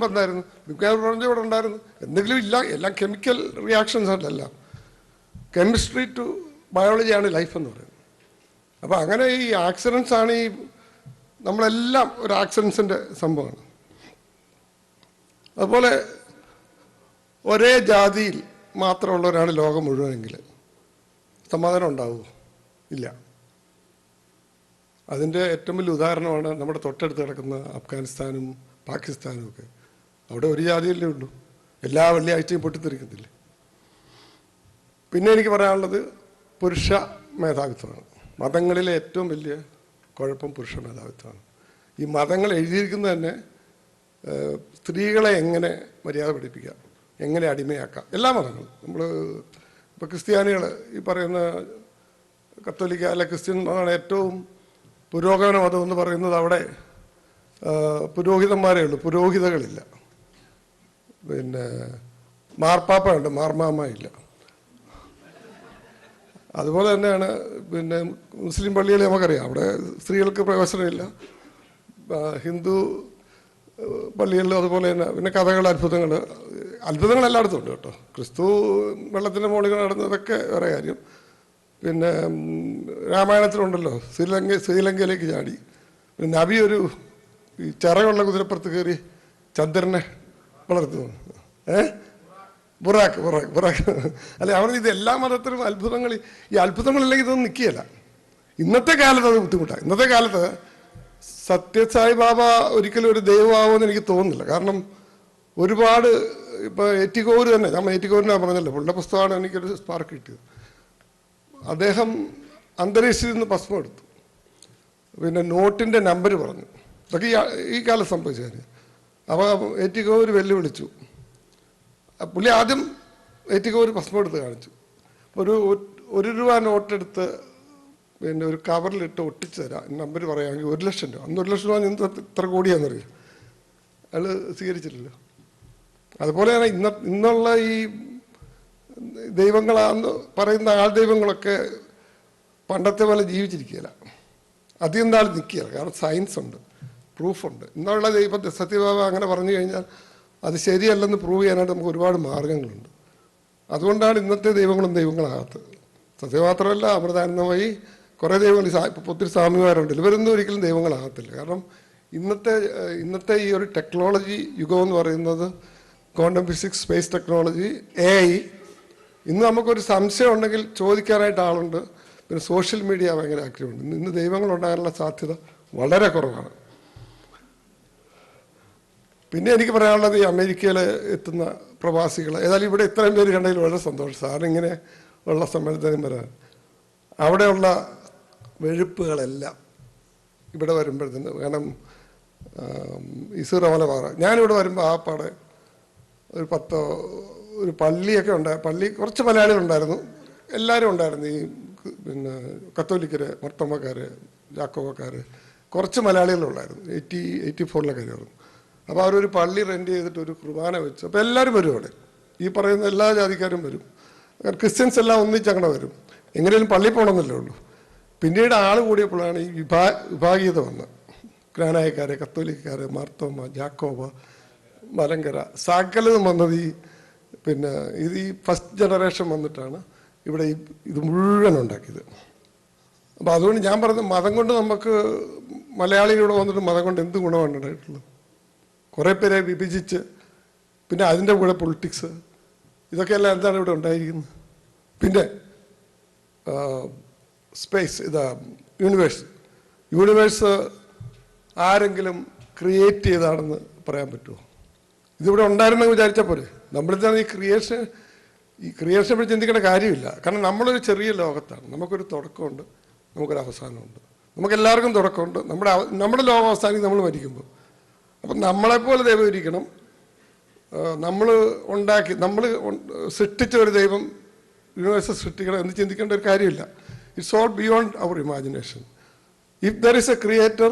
എന്തായിരുന്നു? ബിഗ് ബാങ് പ്രപഞ്ചം ഇവിടെ ഉണ്ടായിരുന്നു. എന്തെങ്കിലും ഇല്ല, എല്ലാം കെമിക്കൽ റിയാക്ഷൻസ് അല്ല. കെമിസ്ട്രി ടു ബയോളജിയാണ് ലൈഫ് എന്ന് പറയുന്നത്. അപ്പോൾ അങ്ങനെ ഈ ആക്സിഡൻസ് ആണ് നമ്മളെല്ലാം ഒരു ആക്സിഡൻസിൻ്റെ സംഭവമാണ്. അതുപോലെ ഒരേ ജാതിയിൽ മാത്രമുള്ളവരാണ് ലോകം മുഴുവനെങ്കിൽ സമാധാനം ഉണ്ടാവുമോ? ഇല്ല. അതിൻ്റെ ഏറ്റവും വലിയ ഉദാഹരണമാണ് നമ്മുടെ തൊട്ടടുത്ത് കിടക്കുന്ന അഫ്ഗാനിസ്ഥാനും പാകിസ്ഥാനും ഒക്കെ. അവിടെ ഒരു ജാതിയല്ലേ ഉള്ളൂ, എല്ലാ വെള്ളിയാഴ്ചയും പൊട്ടിത്തെറിക്കത്തില്ലേ. പിന്നെ എനിക്ക് പറയാനുള്ളത് പുരുഷ മേധാവിത്വമാണ്. മതങ്ങളിലെ ഏറ്റവും വലിയ കുഴപ്പം പുരുഷ മേധാവിത്വമാണ്. ഈ മതങ്ങൾ എഴുതിയിരിക്കുന്നത് തന്നെ സ്ത്രീകളെ എങ്ങനെ മര്യാദ പഠിപ്പിക്കാം, എങ്ങനെ അടിമയാക്കാം. എല്ലാ മതങ്ങളും ഇപ്പോൾ ക്രിസ്ത്യാനികൾ ഈ പറയുന്ന കത്തോലിക്ക അല്ല ക്രിസ്ത്യൻ മതമാണ് ഏറ്റവും പുരോഗമന മതം എന്ന് പറയുന്നത്. അവിടെ പുരോഹിതന്മാരേ ഉള്ളൂ, പുരോഹിതകളില്ല. പിന്നെ മാർപ്പാപ്പ ഉണ്ട്, മാർമാമ ഇല്ല. അതുപോലെ തന്നെയാണ് പിന്നെ മുസ്ലിം പള്ളിയിൽ നമുക്കറിയാം, അവിടെ സ്ത്രീകൾക്ക് പ്രവേശനമില്ല. ഹിന്ദു പള്ളികളിലും അതുപോലെ തന്നെ. പിന്നെ കഥകൾ, അത്ഭുതങ്ങൾ എല്ലായിടത്തും ഉണ്ട് കേട്ടോ. ക്രിസ്തു വെള്ളത്തിൻ്റെ മുകളിൽ നടന്നതൊക്കെ വേറെ കാര്യം. പിന്നെ രാമായണത്തിലുണ്ടല്ലോ, ശ്രീലങ്കയിലേക്ക് ചാടി. പിന്നെ നബി ഒരു ഈ ചിറകുള്ള കുതിരപ്പുറത്ത് കയറി ചന്ദ്രനെ വളർത്തുന്നു. ബുറാക്ക് അല്ലെ, അവർ ഇത് എല്ലാ മതത്തിലും അത്ഭുതങ്ങൾ. ഈ അത്ഭുതങ്ങളില്ലെങ്കിൽ ഇതൊന്നും നിൽക്കുകയില്ല. ഇന്നത്തെ കാലത്ത് അത് ബുദ്ധിമുട്ടാണ്. ഇന്നത്തെ കാലത്ത് സത്യസായി ബാബ ഒരിക്കലും ഒരു ദൈവമാവുമെന്ന് എനിക്ക് തോന്നുന്നില്ല. കാരണം ഒരുപാട് ഇപ്പോൾ ഏറ്റിക്കോര് തന്നെ, നമ്മൾ ഏറ്റിക്കോരിനാണ് പറഞ്ഞല്ലോ, പുള്ളിയുടെ പുസ്തകമാണ് എനിക്കൊരു സ്പാർക്ക് കിട്ടിയത്. അദ്ദേഹം അന്തരീക്ഷത്തിൽ നിന്ന് ഭസ്മം എടുത്തു, പിന്നെ നോട്ടിൻ്റെ നമ്പർ പറഞ്ഞു. ഇതൊക്കെ ഈ കാലം സംഭവിച്ചതിന്. അപ്പോൾ ഏറ്റിക്കോര് വെല്ലുവിളിച്ചു. പുള്ളി ആദ്യം ഏറ്റിക്കോര് ഭസ്മം എടുത്ത് കാണിച്ചു. ഒരു രൂപ നോട്ടെടുത്ത് പിന്നെ ഒരു കവറിലിട്ട് ഒട്ടിച്ചു തരാം, നമ്പർ പറയാമെങ്കിൽ 1 ലക്ഷം രൂപ. അന്ന് 1 ലക്ഷം രൂപ ഇത്ര കോടിയാണെന്നറിയാം. അയാൾ സ്വീകരിച്ചിട്ടില്ല. അതുപോലെ തന്നെ ഇന്നുള്ള ഈ ദൈവങ്ങളാന്ന് പറയുന്ന ആൾ ദൈവങ്ങളൊക്കെ പണ്ടത്തെ പോലെ ജീവിച്ചിരിക്കുകയില്ല, അധികം നാൾ നിൽക്കുകയില്ല. കാരണം സയൻസ് ഉണ്ട്, പ്രൂഫുണ്ട്. ഇന്നുള്ള ദൈവത്തെ സത്യബാബ അങ്ങനെ പറഞ്ഞു കഴിഞ്ഞാൽ അത് ശരിയല്ലെന്ന് പ്രൂവ് ചെയ്യാനായിട്ട് നമുക്ക് ഒരുപാട് മാർഗങ്ങളുണ്ട്. അതുകൊണ്ടാണ് ഇന്നത്തെ ദൈവങ്ങളും ദൈവങ്ങളാകാത്തത്. സത്യമാത്രമല്ല, അമൃതാനന്ദമായി കുറേ ദൈവങ്ങൾ, ഇപ്പോൾ ഒത്തിരി സ്വാമിമാരുണ്ട്, ഇവരൊന്നും ഒരിക്കലും ദൈവങ്ങളാകത്തില്ല. കാരണം ഇന്നത്തെ ഈ ഒരു ടെക്നോളജി യുഗം എന്ന് പറയുന്നത് quantum physics, space technology, AI. ഇന്ന് നമുക്കൊരു സംശയം ഉണ്ടെങ്കിൽ ചോദിക്കാനായിട്ട് ആളുണ്ട്. പിന്നെ സോഷ്യൽ മീഡിയ ഭയങ്കര ആക്റ്റീവുണ്ട്. ഇന്ന് ദൈവങ്ങളുണ്ടാകാനുള്ള സാധ്യത വളരെ കുറവാണ്. പിന്നെ എനിക്ക് പറയാനുള്ളത് ഈ അമേരിക്കയിൽ എത്തുന്ന പ്രവാസികൾ, ഏതായാലും ഇവിടെ ഇത്രയും പേര് കണ്ടതിൽ വളരെ സന്തോഷം. സാറിങ്ങനെ ഉള്ള സമ്മേളനത്തിനും വരാൻ. അവിടെയുള്ള വെഴുപ്പുകളെല്ലാം ഇവിടെ വരുമ്പോഴത്തേന്, കാരണം ഇസുറമല പാറ, ഞാനിവിടെ വരുമ്പോൾ ആ പാടെ ഒരു പള്ളിയൊക്കെ ഉണ്ടായി. പള്ളി കുറച്ച് മലയാളികളുണ്ടായിരുന്നു, എല്ലാവരും ഉണ്ടായിരുന്നു. ഈ പിന്നെ കത്തോലിക്കർ, മർത്തമ്മക്കാർ, ജാക്കോബക്കാർ, കുറച്ച് മലയാളികളുണ്ടായിരുന്നു. 84 കാര്യമായിരുന്നു. അപ്പോൾ അവരൊരു പള്ളി റെൻറ്റ് ചെയ്തിട്ട് ഒരു കുർബാന വെച്ചു. അപ്പോൾ എല്ലാവരും വരും അവിടെ. ഈ പറയുന്ന എല്ലാ ജാതിക്കാരും വരും. ക്രിസ്ത്യൻസ് എല്ലാം ഒന്നിച്ചങ്ങനെ വരും. എങ്ങനെയും പള്ളിയിൽ പോകണമെന്നല്ലേ ഉള്ളൂ. പിന്നീട് ആൾ കൂടിയപ്പോഴാണ് ഈ വിഭാഗീയത വന്നത്. ഗ്രാനായക്കാർ, കത്തോലിക്കാർ, മാർത്തോമ, ജാക്കോബ, മലങ്കര, സകലതും വന്നത് പിന്നെ ഈ ഫസ്റ്റ് ജനറേഷൻ വന്നിട്ടാണ് ഇവിടെ ഇത് മുഴുവൻ ഉണ്ടാക്കിയത്. അപ്പോൾ അതുകൊണ്ട് ഞാൻ പറഞ്ഞത്, മതം കൊണ്ട് നമുക്ക് മലയാളികളോട് വന്നിട്ട് മതം കൊണ്ട് എന്ത് ഗുണമാണ് ഉണ്ടായിട്ടുള്ളത്? കുറേ പേരെ വിഭജിച്ച്, പിന്നെ അതിൻ്റെ കൂടെ പൊളിറ്റിക്സ്, ഇതൊക്കെയെല്ലാം എന്താണ് ഇവിടെ ഉണ്ടായിരിക്കുന്നത്? പിന്നെ സ്പേസ്, യൂണിവേഴ്സ് ആരെങ്കിലും ക്രിയേറ്റ് ചെയ്താണെന്ന് പറയാൻ പറ്റുമോ? ഇതിവിടെ ഉണ്ടായിരുന്നെന്ന് വിചാരിച്ചാൽ പോരെ. നമ്മളിതാണ് ഈ ക്രിയേഷനെ പറ്റി ചിന്തിക്കേണ്ട കാര്യമില്ല. കാരണം നമ്മളൊരു ചെറിയ ലോകത്താണ്. നമുക്കൊരു തുടക്കമുണ്ട്, നമുക്കൊരു അവസാനമുണ്ട്. നമുക്കെല്ലാവർക്കും തുടക്കമുണ്ട്. നമ്മുടെ ലോകം അവസാനിക്കും നമ്മൾ മരിക്കുമ്പോൾ. അപ്പം നമ്മളെപ്പോലെ ദൈവം ഇരിക്കണം. നമ്മൾ സൃഷ്ടിച്ച ഒരു ദൈവം യൂണിവേഴ്സ് സൃഷ്ടിക്കണം എന്ന് ചിന്തിക്കേണ്ട ഒരു കാര്യമില്ല. It's all beyond our imagination. If there is a creator,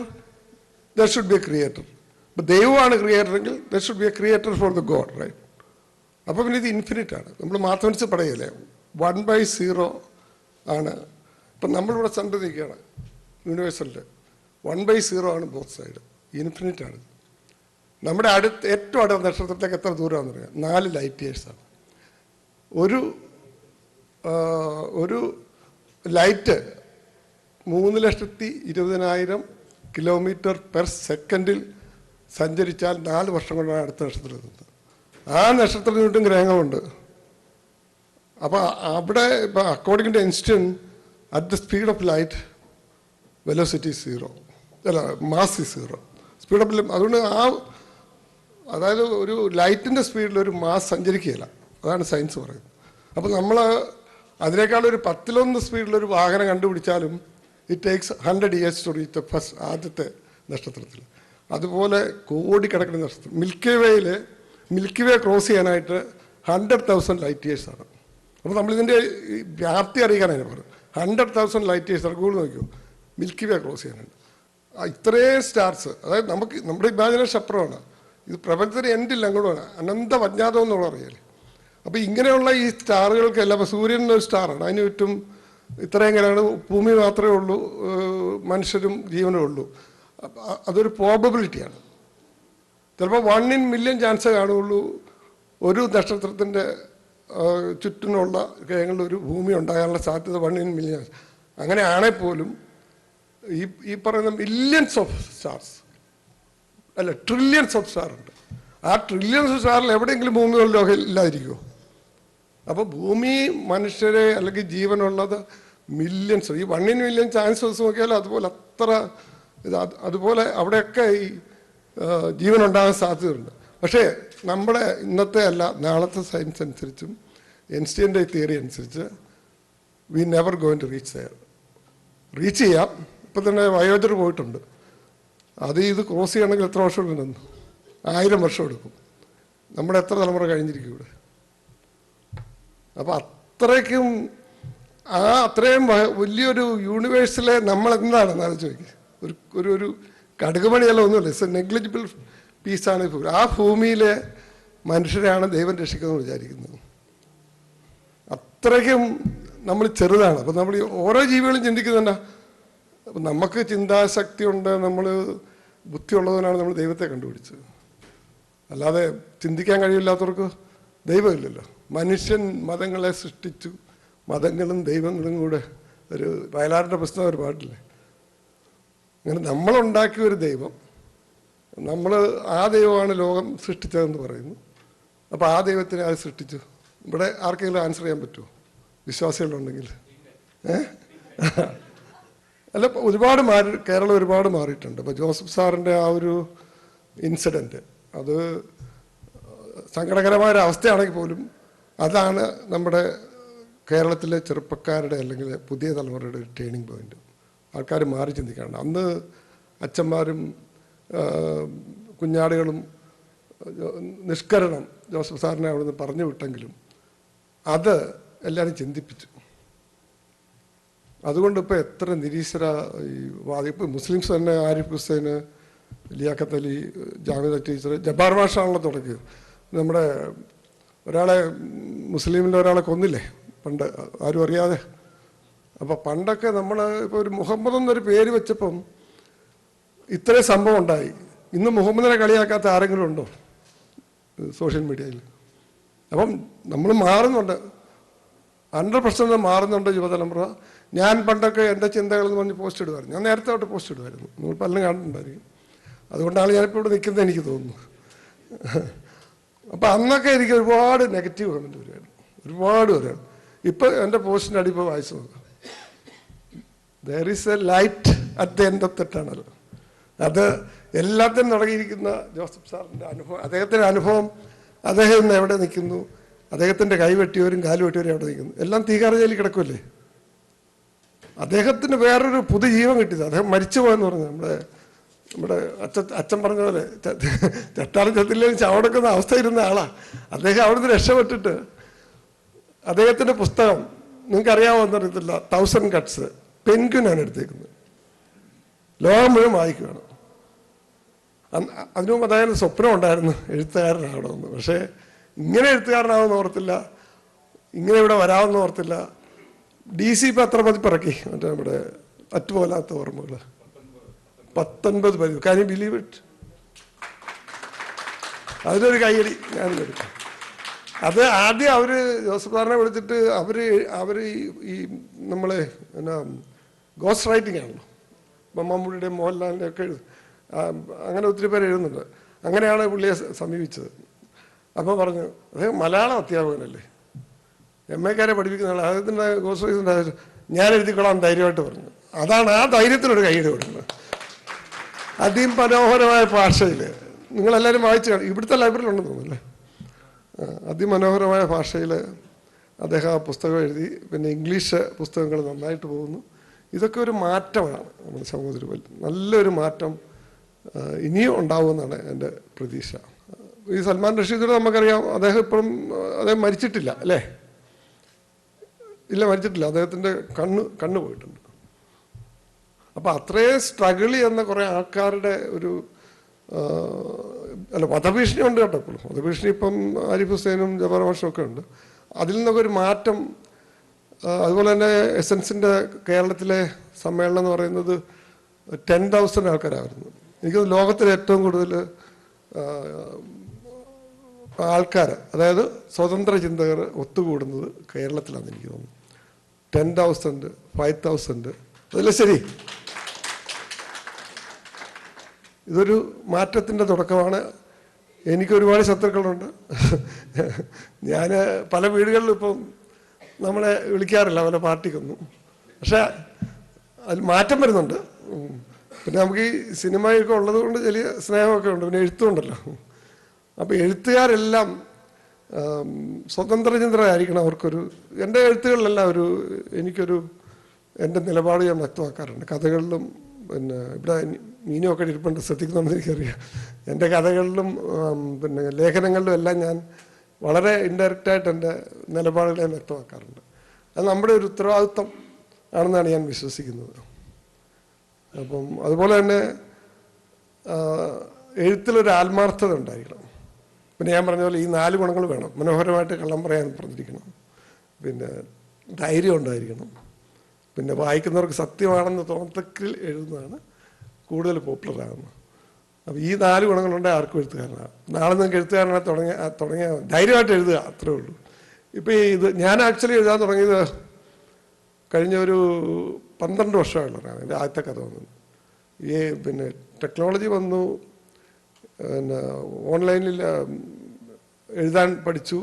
there should be a creator. ഇപ്പം ദൈവമാണ് ക്രിയേറ്ററെങ്കിൽ there should be a creator for the god, right? അപ്പോൾ പിന്നെ ഇത് ഇൻഫിനിറ്റ് ആണ്. നമ്മൾ മാത്തമാറ്റിക്സ് പറയല്ലേ, 1/0 ആണ്. ഇപ്പം നമ്മളിവിടെ സെൻറ്റർ നിൽക്കുകയാണ് യൂണിവേഴ്സലിൽ. 1/0 ആണ് ബോത്ത് സൈഡ്. ഇൻഫിനിറ്റ് ആണ്. നമ്മുടെ ഏറ്റവും അടുത്ത നക്ഷത്രത്തിലേക്ക് എത്ര ദൂരമാണെന്ന് പറയാം? 4 ലൈറ്റ് ഇയേഴ്സാണ്. ഒരു ലൈറ്റ് 3,20,000 കിലോമീറ്റർ പെർ സെക്കൻഡിൽ സഞ്ചരിച്ചാൽ 4 വർഷം കൊണ്ടാണ് അടുത്ത നക്ഷത്രത്തിലെത്തുന്നത്. ആ നക്ഷത്രത്തിന് ചുറ്റും ഗ്രഹങ്ങളുണ്ട്. അപ്പോൾ അവിടെ ഇപ്പോൾ according to Einstein, at the speed of light velocity 0, mass is 0. Speed of, അതുകൊണ്ട് അതായത് ഒരു ലൈറ്റിൻ്റെ സ്പീഡിൽ ഒരു മാസ് സഞ്ചരിക്കുകയില്ല. അതാണ് സയൻസ് പറയുന്നത്. അപ്പോൾ നമ്മൾ അതിനേക്കാളൊരു 10-1 സ്പീഡിലൊരു വാഹനം കണ്ടുപിടിച്ചാലും it takes 100 years to reach first ആദ്യത്തെ നക്ഷത്രത്തിൽ. അതുപോലെ കോടിക്കണക്കിന് നക്ഷത്രം. മിൽക്കി വേ ക്രോസ് ചെയ്യാനായിട്ട് 100,000 ലൈറ്റ് ഇയേഴ്സാണ്. അപ്പോൾ നമ്മളിതിൻ്റെ വ്യാപ്തി അറിയിക്കാനാണ് പറയുന്നത്. 100,000 ലൈറ്റ് ഇയേഴ്സാണ്. ഗൂഗിൾ നോക്കിയോ, മിൽക്കി വേ ക്രോസ് ചെയ്യാനായിട്ട്. ഇത്രയും സ്റ്റാർസ്, അതായത് നമ്മുടെ ഇമാജിനേഷൻ അപ്പുറമാണ്. ഇത് പ്രപഞ്ചത്തിന് എൻഡില്ല, അങ്ങോട്ട് അനന്ത അജ്ഞാതം എന്നുള്ള അറിയാലേ. അപ്പോൾ ഇങ്ങനെയുള്ള ഈ സ്റ്റാറുകൾക്കെല്ലാം, അപ്പോൾ സൂര്യൻ ഒരു സ്റ്റാറാണ്, അതിന് ചുറ്റും ഇത്രയും കിടയാണ്, ഭൂമി മാത്രമേ ഉള്ളൂ, മനുഷ്യരും ജീവനും ഉള്ളൂ. അതൊരു പ്രോബബിലിറ്റിയാണ്. ചിലപ്പോൾ 1 in million ചാൻസേ കാണുകയുള്ളൂ ഒരു നക്ഷത്രത്തിൻ്റെ ചുറ്റിനുള്ള ഗ്രഹങ്ങളിൽ ഒരു ഭൂമി ഉണ്ടാകാനുള്ള സാധ്യത 1 in million. അങ്ങനെയാണെങ്കിൽ പോലും ഈ പറയുന്ന മില്യൺസ് ഓഫ് സ്റ്റാർസ് അല്ല ട്രില്യൺസ് ഓഫ് സ്റ്റാർ ഉണ്ട്. ആ ട്രില്യൺസ് ഓഫ് സ്റ്റാറിൽ എവിടെയെങ്കിലും ഭൂമികളിലോ ഇല്ലാതിരിക്കുമോ? അപ്പോൾ ഭൂമി, മനുഷ്യരെ അല്ലെങ്കിൽ ജീവനുള്ളത് മില്യൺസ്. ഈ 1 in million ചാൻസസ് നോക്കിയാൽ അതുപോലെ അത്ര അതുപോലെ അവിടെയൊക്കെ ഈ ജീവനുണ്ടാകാൻ സാധ്യതയുണ്ട്. പക്ഷേ നമ്മുടെ ഇന്നത്തെ അല്ല നാളത്തെ സയൻസ് അനുസരിച്ചും ഐൻസ്റ്റീൻ്റെ തിയറി അനുസരിച്ച് we never going to reach there. Reach ചെയ്യാം. ഇപ്പം തന്നെ വയോജർ പോയിട്ടുണ്ട്. അത് ഇത് ക്രോസ് ചെയ്യണമെങ്കിൽ എത്ര വർഷം എടുക്കും? 1000 വർഷം എടുക്കും. നമ്മുടെ എത്ര തലമുറ കഴിഞ്ഞിരിക്കും ഇവിടെ? അപ്പോൾ അത്രയ്ക്കും അത്രയും വലിയൊരു യൂണിവേഴ്സിലെ നമ്മളെന്താണെന്ന് ആലോചിച്ച് നോക്കി. ഒരു കടുകുമണിയല്ല, ഒന്നുമില്ല. ഇറ്റ്സ് എ നെഗ്ലിജിബിൾ പീസാണ്. ആ ഭൂമിയിലെ മനുഷ്യരെയാണ് ദൈവം രക്ഷിക്കുന്നത് വിചാരിക്കുന്നത്. അത്രയ്ക്കും നമ്മൾ ചെറുതാണ്. അപ്പം നമ്മൾ ഓരോ ജീവികളും ചിന്തിക്കുന്നുണ്ട്. അപ്പം നമുക്ക് ചിന്താശക്തി ഉണ്ട്, നമ്മൾ ബുദ്ധിയുള്ളവനാണ് നമ്മൾ ദൈവത്തെ കണ്ടുപിടിച്ചത്. അല്ലാതെ ചിന്തിക്കാൻ കഴിയില്ലാത്തവർക്ക് ദൈവമില്ലല്ലോ. മനുഷ്യൻ മതങ്ങളെ സൃഷ്ടിച്ചു, മതങ്ങളും ദൈവങ്ങളും കൂടെ. ഒരു വയലാറിൻ്റെ പുസ്തകം ഒരു പാട്ടില്ലേ, അങ്ങനെ നമ്മളുണ്ടാക്കിയ ഒരു ദൈവം, നമ്മൾ ആ ദൈവമാണ് ലോകം സൃഷ്ടിച്ചതെന്ന് പറയുന്നു. അപ്പോൾ ആ ദൈവത്തിനെ അത് സൃഷ്ടിച്ചു. ഇവിടെ ആർക്കെങ്കിലും ആൻസർ ചെയ്യാൻ പറ്റുമോ? വിശ്വാസികളുണ്ടെങ്കിൽ അല്ല, ഒരുപാട് കേരളം ഒരുപാട് മാറിയിട്ടുണ്ട്. ഇപ്പോൾ ജോസഫ് സാറിൻ്റെ ആ ഒരു ഇൻസിഡൻറ്റ് അത് സങ്കടകരമായ ഒരു അവസ്ഥയാണെങ്കിൽ പോലും അതാണ് നമ്മുടെ കേരളത്തിലെ ചെറുപ്പക്കാരുടെ അല്ലെങ്കിൽ പുതിയ തലമുറയുടെ ഒരു ടേണിംഗ് പോയിന്റ്. ആൾക്കാർ മാറി ചിന്തിക്കാറുണ്ട്. അന്ന് അച്ഛന്മാരും കുഞ്ഞാടുകളും നിഷ്കരണം ജോസഫ് സാറിനെ അവിടുന്ന് പറഞ്ഞു വിട്ടെങ്കിലും അത് എല്ലാവരും ചിന്തിപ്പിച്ചു. അതുകൊണ്ട് ഇപ്പോൾ എത്ര നിരീശ്വര ഈ ഇപ്പം മുസ്ലിംസ് തന്നെ ആരിഫ് ഹുസൈന്, ലിയാഖത്ത് അലി, ജാമിദ ടീച്ചർ, ജബ്ബാർ മാഷാണല്ലോ തുടങ്ങിയത്. നമ്മുടെ ഒരാളെ മുസ്ലിമിൻ്റെ ഒരാളെ കൊന്നില്ലേ പണ്ട്, ആരും അറിയാതെ. അപ്പോൾ പണ്ടൊക്കെ നമ്മൾ ഇപ്പോൾ ഒരു മുഹമ്മദ് എന്നൊരു പേര് വെച്ചപ്പം ഇത്രയും സംഭവം ഉണ്ടായി. ഇന്ന് മുഹമ്മദിനെ കളിയാക്കാത്ത ആരെങ്കിലും ഉണ്ടോ സോഷ്യൽ മീഡിയയിൽ? അപ്പം നമ്മൾ മാറുന്നുണ്ട്, 100% മാറുന്നുണ്ട് യുവതലമുറ. ഞാൻ പണ്ടൊക്കെ എൻ്റെ ചിന്തകളെന്ന് പറഞ്ഞ് പോസ്റ്റ് ഇടുമായിരുന്നു. ഞാൻ നേരത്തെ തൊട്ട് പോസ്റ്റ് ഇടുമായിരുന്നു, നിങ്ങൾ പലരും കാണുന്നുണ്ടായിരിക്കും. അതുകൊണ്ടാണ് ഞാനിപ്പോൾ ഇവിടെ നിൽക്കുന്നത് എനിക്ക് തോന്നുന്നു. അപ്പം അന്നൊക്കെ എനിക്ക് ഒരുപാട് നെഗറ്റീവ് കമൻറ്റ് വരുമായിരുന്നു, ഒരുപാട് വരുമായിരുന്നു. ഇപ്പോൾ എൻ്റെ പോസ്റ്റിൻ്റെ അടി ഇപ്പോൾ വായിച്ചു നോക്കാം. There is A light at the end of the tunnel. അത് എല്ലാത്തിനും തുടങ്ങിയിരിക്കുന്ന ജോസഫ് സാറിൻ്റെ അനുഭവം, അദ്ദേഹത്തിൻ്റെ അനുഭവം. അദ്ദേഹം ഇന്ന് എവിടെ നിൽക്കുന്നു? അദ്ദേഹത്തിൻ്റെ കൈവെട്ടിയവരും കാലുവെട്ടിയവരും എവിടെ നിൽക്കുന്നു? എല്ലാം തീകാർ ജയിലിൽ കിടക്കുമല്ലേ. അദ്ദേഹത്തിന് വേറൊരു പുതുജീവൻ കിട്ടിയത്. അദ്ദേഹം മരിച്ചു പോയെന്ന് പറഞ്ഞു. നമ്മുടെ അച്ഛൻ പറഞ്ഞ പോലെ ചട്ടാറും ചത്തില്ലേലും ചവടക്കുന്ന അവസ്ഥയിരുന്ന ആളാണ് അദ്ദേഹം. അവിടുന്ന് രക്ഷപ്പെട്ടിട്ട് അദ്ദേഹത്തിൻ്റെ പുസ്തകം നിങ്ങൾക്കറിയാമെന്നറിയത്തില്ല, 1000 Cuts പെൻഗ്വിനാണ് എടുത്തേക്കുന്നത്. ലോകം മുഴുവൻ വായിക്കുകയാണ്. അതിനു മുമ്പ് അദ്ദേഹം സ്വപ്നം ഉണ്ടായിരുന്നു എഴുത്തുകാരനാകണമെന്ന്. പക്ഷേ ഇങ്ങനെ എഴുത്തുകാരനാവുമെന്ന് ഓർത്തില്ല, ഇങ്ങനെ ഇവിടെ വരാമെന്ന് ഓർത്തില്ല. DC പത്രപതിപ്പിറക്കി, മറ്റേ നമ്മുടെ അറ്റുപോലാത്ത ഓർമ്മകൾ, 19 പതിപ്പ്. Can you believe it? അതിനൊരു കൈയടി ഞാൻ എടുക്കും. അത് ആദ്യം അവർ ജോസഫ് സാറിനെ വിളിച്ചിട്ട് അവർ ഈ നമ്മളെ എന്നാ ഗോസ്റ്റ് റൈറ്റിംഗ് ആണല്ലോ, മമ്മൂടിയുടെയും മോഹൻലാലിൻ്റെ ഒക്കെ അങ്ങനെ ഒത്തിരി പേര് എഴുതുന്നുണ്ട്. അങ്ങനെയാണ് പുള്ളിയെ സമീപിച്ചത്. അപ്പോൾ പറഞ്ഞു, അദ്ദേഹം മലയാളം അധ്യാപകനല്ലേ, MA-ക്കാരെ പഠിപ്പിക്കുന്ന ആൾ, അദ്ദേഹത്തിൻ്റെ ഗോസ്റ്റ് റൈറ്റിംഗ് ഞാൻ എഴുതിക്കൊള്ളാം ധൈര്യമായിട്ട് പറഞ്ഞു. അതാണ് ആ ധൈര്യത്തിനൊരു കൈയ്യടി കൊടുക്കുന്നത്. അതിമനോഹരമായ ഭാഷയിൽ നിങ്ങളെല്ലാവരും വായിച്ചു കാണും, ഇവിടുത്തെ ലൈബ്രറിയിൽ ഉണ്ടെന്ന് തോന്നുന്നല്ലേ. അതിമനോഹരമായ ഭാഷയിൽ അദ്ദേഹം ആ പുസ്തകം എഴുതി. പിന്നെ ഇംഗ്ലീഷ് പുസ്തകങ്ങൾ നന്നായിട്ട് പോകുന്നു. ഇതൊക്കെ ഒരു മാറ്റമാണ് നമ്മുടെ സമൂഹത്തിൽ. നല്ലൊരു മാറ്റം ഇനിയും ഉണ്ടാവുമെന്നാണ് എൻ്റെ പ്രതീക്ഷ. ഈ സൽമാൻ റഷീദിനെ നമുക്കറിയാം, അദ്ദേഹം ഇപ്പോഴും അദ്ദേഹം മരിച്ചിട്ടില്ല അല്ലേ? ഇല്ല, മരിച്ചിട്ടില്ല. അദ്ദേഹത്തിൻ്റെ കണ്ണ് പോയിട്ടുണ്ട്. അപ്പോൾ അത്രയും സ്ട്രഗിൾ ചെയ്യുന്ന കുറേ ആൾക്കാരുടെ ഒരു അല്ല, വധഭീഷണി ഉണ്ട് കേട്ടോ. ഇപ്പോൾ വധഭീഷണി ഇപ്പം ആരിഫ് ഹുസൈനും ജബാർ മാഷും ഒക്കെ ഉണ്ട്. അതിൽ നിന്നൊക്കെ ഒരു മാറ്റം. അതുപോലെ തന്നെ എസൻസിൻ്റെ കേരളത്തിലെ സമ്മേളനം എന്ന് പറയുന്നത് 10,000 ആൾക്കാരായിരുന്നു. എനിക്ക് ലോകത്തിലെ ഏറ്റവും കൂടുതൽ ആൾക്കാർ, അതായത് സ്വതന്ത്ര ചിന്തകർ ഒത്തുകൂടുന്നത് കേരളത്തിലാണെന്ന് എനിക്ക് തോന്നുന്നു. 10,000, 5,000, അതല്ല ശരി. ഇതൊരു മാറ്റത്തിൻ്റെ തുടക്കമാണ്. എനിക്കൊരുപാട് ശത്രുക്കളുണ്ട്. ഞാൻ പല വീടുകളിലും ഇപ്പം നമ്മളെ വിളിക്കാറില്ല പല പാർട്ടിക്കൊന്നും. പക്ഷെ അതിൽ മാറ്റം വരുന്നുണ്ട്. പിന്നെ നമുക്ക് ഈ സിനിമയൊക്കെ ഉള്ളത് കൊണ്ട് വലിയ സ്നേഹമൊക്കെ ഉണ്ട്. പിന്നെ എഴുത്തുമുണ്ടല്ലോ. അപ്പോൾ എഴുത്തുകാരെല്ലാം സ്വതന്ത്രചിന്തരായിരിക്കണം. അവർക്കൊരു, എൻ്റെ എഴുത്തുകളിലെല്ലാം എനിക്കൊരു എൻ്റെ നിലപാട് ഞാൻ വ്യക്തമാക്കാറുണ്ട്. കഥകളിലും പിന്നെ ഇവിടെ മീനുമൊക്കെ ഇരിപ്പുണ്ട്, ശ്രദ്ധിക്കുന്നുണ്ടെന്ന് എനിക്കറിയാം. എൻ്റെ കഥകളിലും പിന്നെ ലേഖനങ്ങളിലും എല്ലാം ഞാൻ വളരെ ഇൻഡയറക്റ്റായിട്ട് എൻ്റെ നിലപാടുകൾ ഞാൻ വ്യക്തമാക്കാറുണ്ട്. അത് നമ്മുടെ ഒരു ഉത്തരവാദിത്വം ആണെന്നാണ് ഞാൻ വിശ്വസിക്കുന്നത്. അപ്പം അതുപോലെ തന്നെ എഴുത്തിലൊരു ആത്മാർത്ഥത ഉണ്ടായിരിക്കണം. പിന്നെ ഞാൻ പറഞ്ഞ പോലെ ഈ 4 ഗുണങ്ങൾ വേണം. മനോഹരമായിട്ട് കള്ളം പറയാൻ പറഞ്ഞിരിക്കണം, പിന്നെ ധൈര്യം ഉണ്ടായിരിക്കണം, പിന്നെ വായിക്കുന്നവർക്ക് സത്യമാണെന്ന് തോന്നത്തക്കിൽ എഴുതുന്നതാണ് കൂടുതൽ പോപ്പുലറാകുന്നത്. അപ്പോൾ ഈ 4 ഗുണങ്ങളുണ്ടെങ്കിൽ ആർക്കും എഴുത്തുകാരനാണ്. നാളെ നിങ്ങൾക്ക് എഴുത്തുകാരനെ തുടങ്ങിയാൽ ധൈര്യമായിട്ട് എഴുതുക, അത്രേ ഉള്ളൂ. ഇപ്പോൾ ഞാൻ ആക്ച്വലി എഴുതാൻ തുടങ്ങിയത് കഴിഞ്ഞ ഒരു 12 വർഷമായുള്ളതാണ്. എൻ്റെ ആദ്യത്തെ കഥ വന്നത്. പിന്നെ ടെക്നോളജി വന്നു, പിന്നെ ഓൺലൈനിൽ എഴുതാൻ പഠിച്ചു.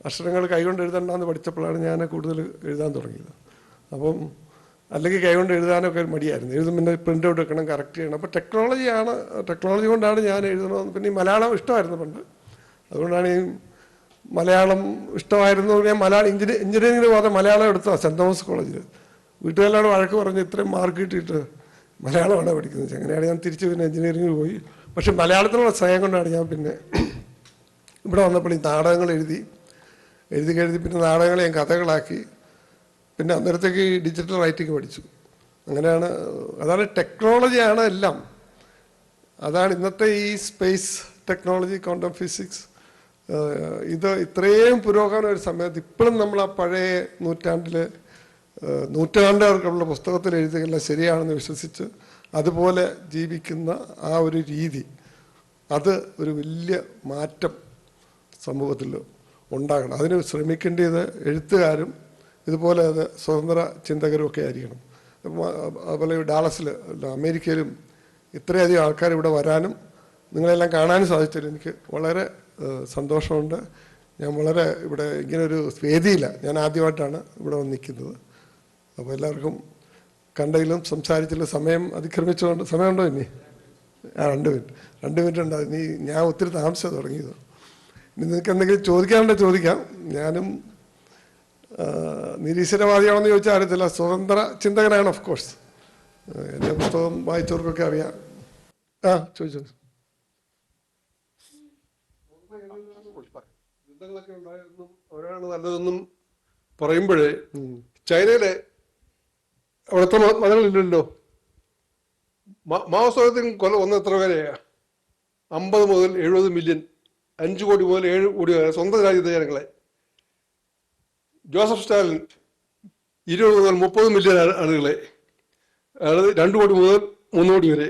അക്ഷരങ്ങൾ കൈകൊണ്ട് എഴുതണ്ടെന്ന് പഠിച്ചപ്പോഴാണ് ഞാൻ കൂടുതൽ എഴുതാൻ തുടങ്ങിയത്. അപ്പം അല്ലെങ്കിൽ കൈകൊണ്ട് എഴുതാനൊക്കെ മടിയായിരുന്നു. പിന്നെ പ്രിൻ്റ് ഔട്ട് വെക്കണം, കറക്റ്റ് ചെയ്യണം. അപ്പോൾ ടെക്നോളജി കൊണ്ടാണ് ഞാൻ എഴുതണമെന്ന്. പിന്നെ ഈ മലയാളം ഇഷ്ടമായിരുന്നു പണ്ട്. അതുകൊണ്ടാണ് ഈ മലയാളം ഇഷ്ടമായിരുന്നു. ഞാൻ എഞ്ചിനീയറിംഗിന് പോകാതെ മലയാളം എടുത്തതാണ് സെൻറ് തോമസ് കോളേജിൽ. വീട്ടുകാരോട് വഴക്ക് പറഞ്ഞ് ഇത്രയും മാർക്ക് കിട്ടിയിട്ട് മലയാളമാണ് പഠിക്കുന്നത്. അങ്ങനെയാണ് ഞാൻ തിരിച്ച് പിന്നെ എഞ്ചിനീയറിംഗിന് പോയി. പക്ഷെ മലയാളത്തിനുള്ള സ്നേഹം കൊണ്ടാണ് ഞാൻ പിന്നെ ഇവിടെ വന്നപ്പോൾ ഈ നാടകങ്ങൾ എഴുതി പിന്നെ നാടകങ്ങൾ ഞാൻ കഥകളാക്കി. പിന്നെ അന്നേരത്തേക്ക് ഡിജിറ്റൽ റൈറ്റിംഗ് പഠിച്ചു. അങ്ങനെയാണ്. അതാണ് ടെക്നോളജിയാണ് എല്ലാം. അതാണ് ഇന്നത്തെ ഈ സ്പേസ് ടെക്നോളജി, ക്വാണ്ടം ഫിസിക്സ്, ഇത് ഇത്രയും പുരോഗമന ഒരു സമയത്ത് ഇപ്പോഴും നമ്മൾ ആ പഴയ നൂറ്റാണ്ടുകാർക്കുള്ള പുസ്തകത്തിൽ എഴുതുകയെല്ലാം ശരിയാണെന്ന് വിശ്വസിച്ച് അതുപോലെ ജീവിക്കുന്ന ആ ഒരു രീതി, അത് ഒരു വലിയ മാറ്റം സമൂഹത്തിൽ ഉണ്ടാകണം. അതിന് ശ്രമിക്കേണ്ടത് എഴുത്തുകാരും ഇതുപോലെ അത് സ്വതന്ത്ര ചിന്തകരും ഒക്കെ ആയിരിക്കണം. അതുപോലെ ഡാളസിൽ, അമേരിക്കയിലും ഇത്രയധികം ആൾക്കാർ ഇവിടെ വരാനും നിങ്ങളെല്ലാം കാണാനും സാധിച്ചതിൽ എനിക്ക് വളരെ സന്തോഷമുണ്ട്. ഞാൻ വളരെ ഇവിടെ ഇങ്ങനൊരു വേദിയില്ല, ഞാൻ ആദ്യമായിട്ടാണ് ഇവിടെ വന്ന് നിൽക്കുന്നത്. അപ്പോൾ എല്ലാവർക്കും കണ്ടതിലും സംസാരിച്ചില്ല സമയം അതിക്രമിച്ചുകൊണ്ട്. സമയമുണ്ടോ ഇനി? 2 മിനിറ്റ് ഉണ്ട്. ഞാൻ ഒത്തിരി താമസിച്ചാണ് തുടങ്ങിയത്. ഇനി നിങ്ങൾക്ക് എന്തെങ്കിലും ചോദിക്കാനുണ്ടോ ചോദിക്കാം. ഞാനും നിരീശ്വരവാദിയാണെന്ന് ചോദിച്ചാൽ അറിയത്തില്ല, സ്വതന്ത്ര ചിന്തകനാണ് ഓഫ് കോഴ്സ്. എൻ്റെ പുസ്തകം വായിച്ചവർക്കൊക്കെ അറിയാം. ചോദിച്ചോ. യുദ്ധങ്ങളൊക്കെ ഉണ്ടായിരുന്നു, അവരാണ് നല്ലതെന്നും പറയുമ്പോഴേ ചൈനയിലെ അവിടുത്തെ മതങ്ങളില്ലല്ലോ. മാവോസത്തിന് കൊല്ലം ഒന്ന് എത്ര പേരെയാ? 50 മുതൽ 70 മില്യൺ, 5 കോടി മുതൽ 7 കോടി വരെ സ്വന്തം രാജ്യത്തെ ജനങ്ങളെ. ജോസഫ് സ്റ്റാലിൻ 20 മുതൽ 30 മില്യൺ ആളുകളെ, അതായത് 2 കോടി മുതൽ 3 കോടി വരെ.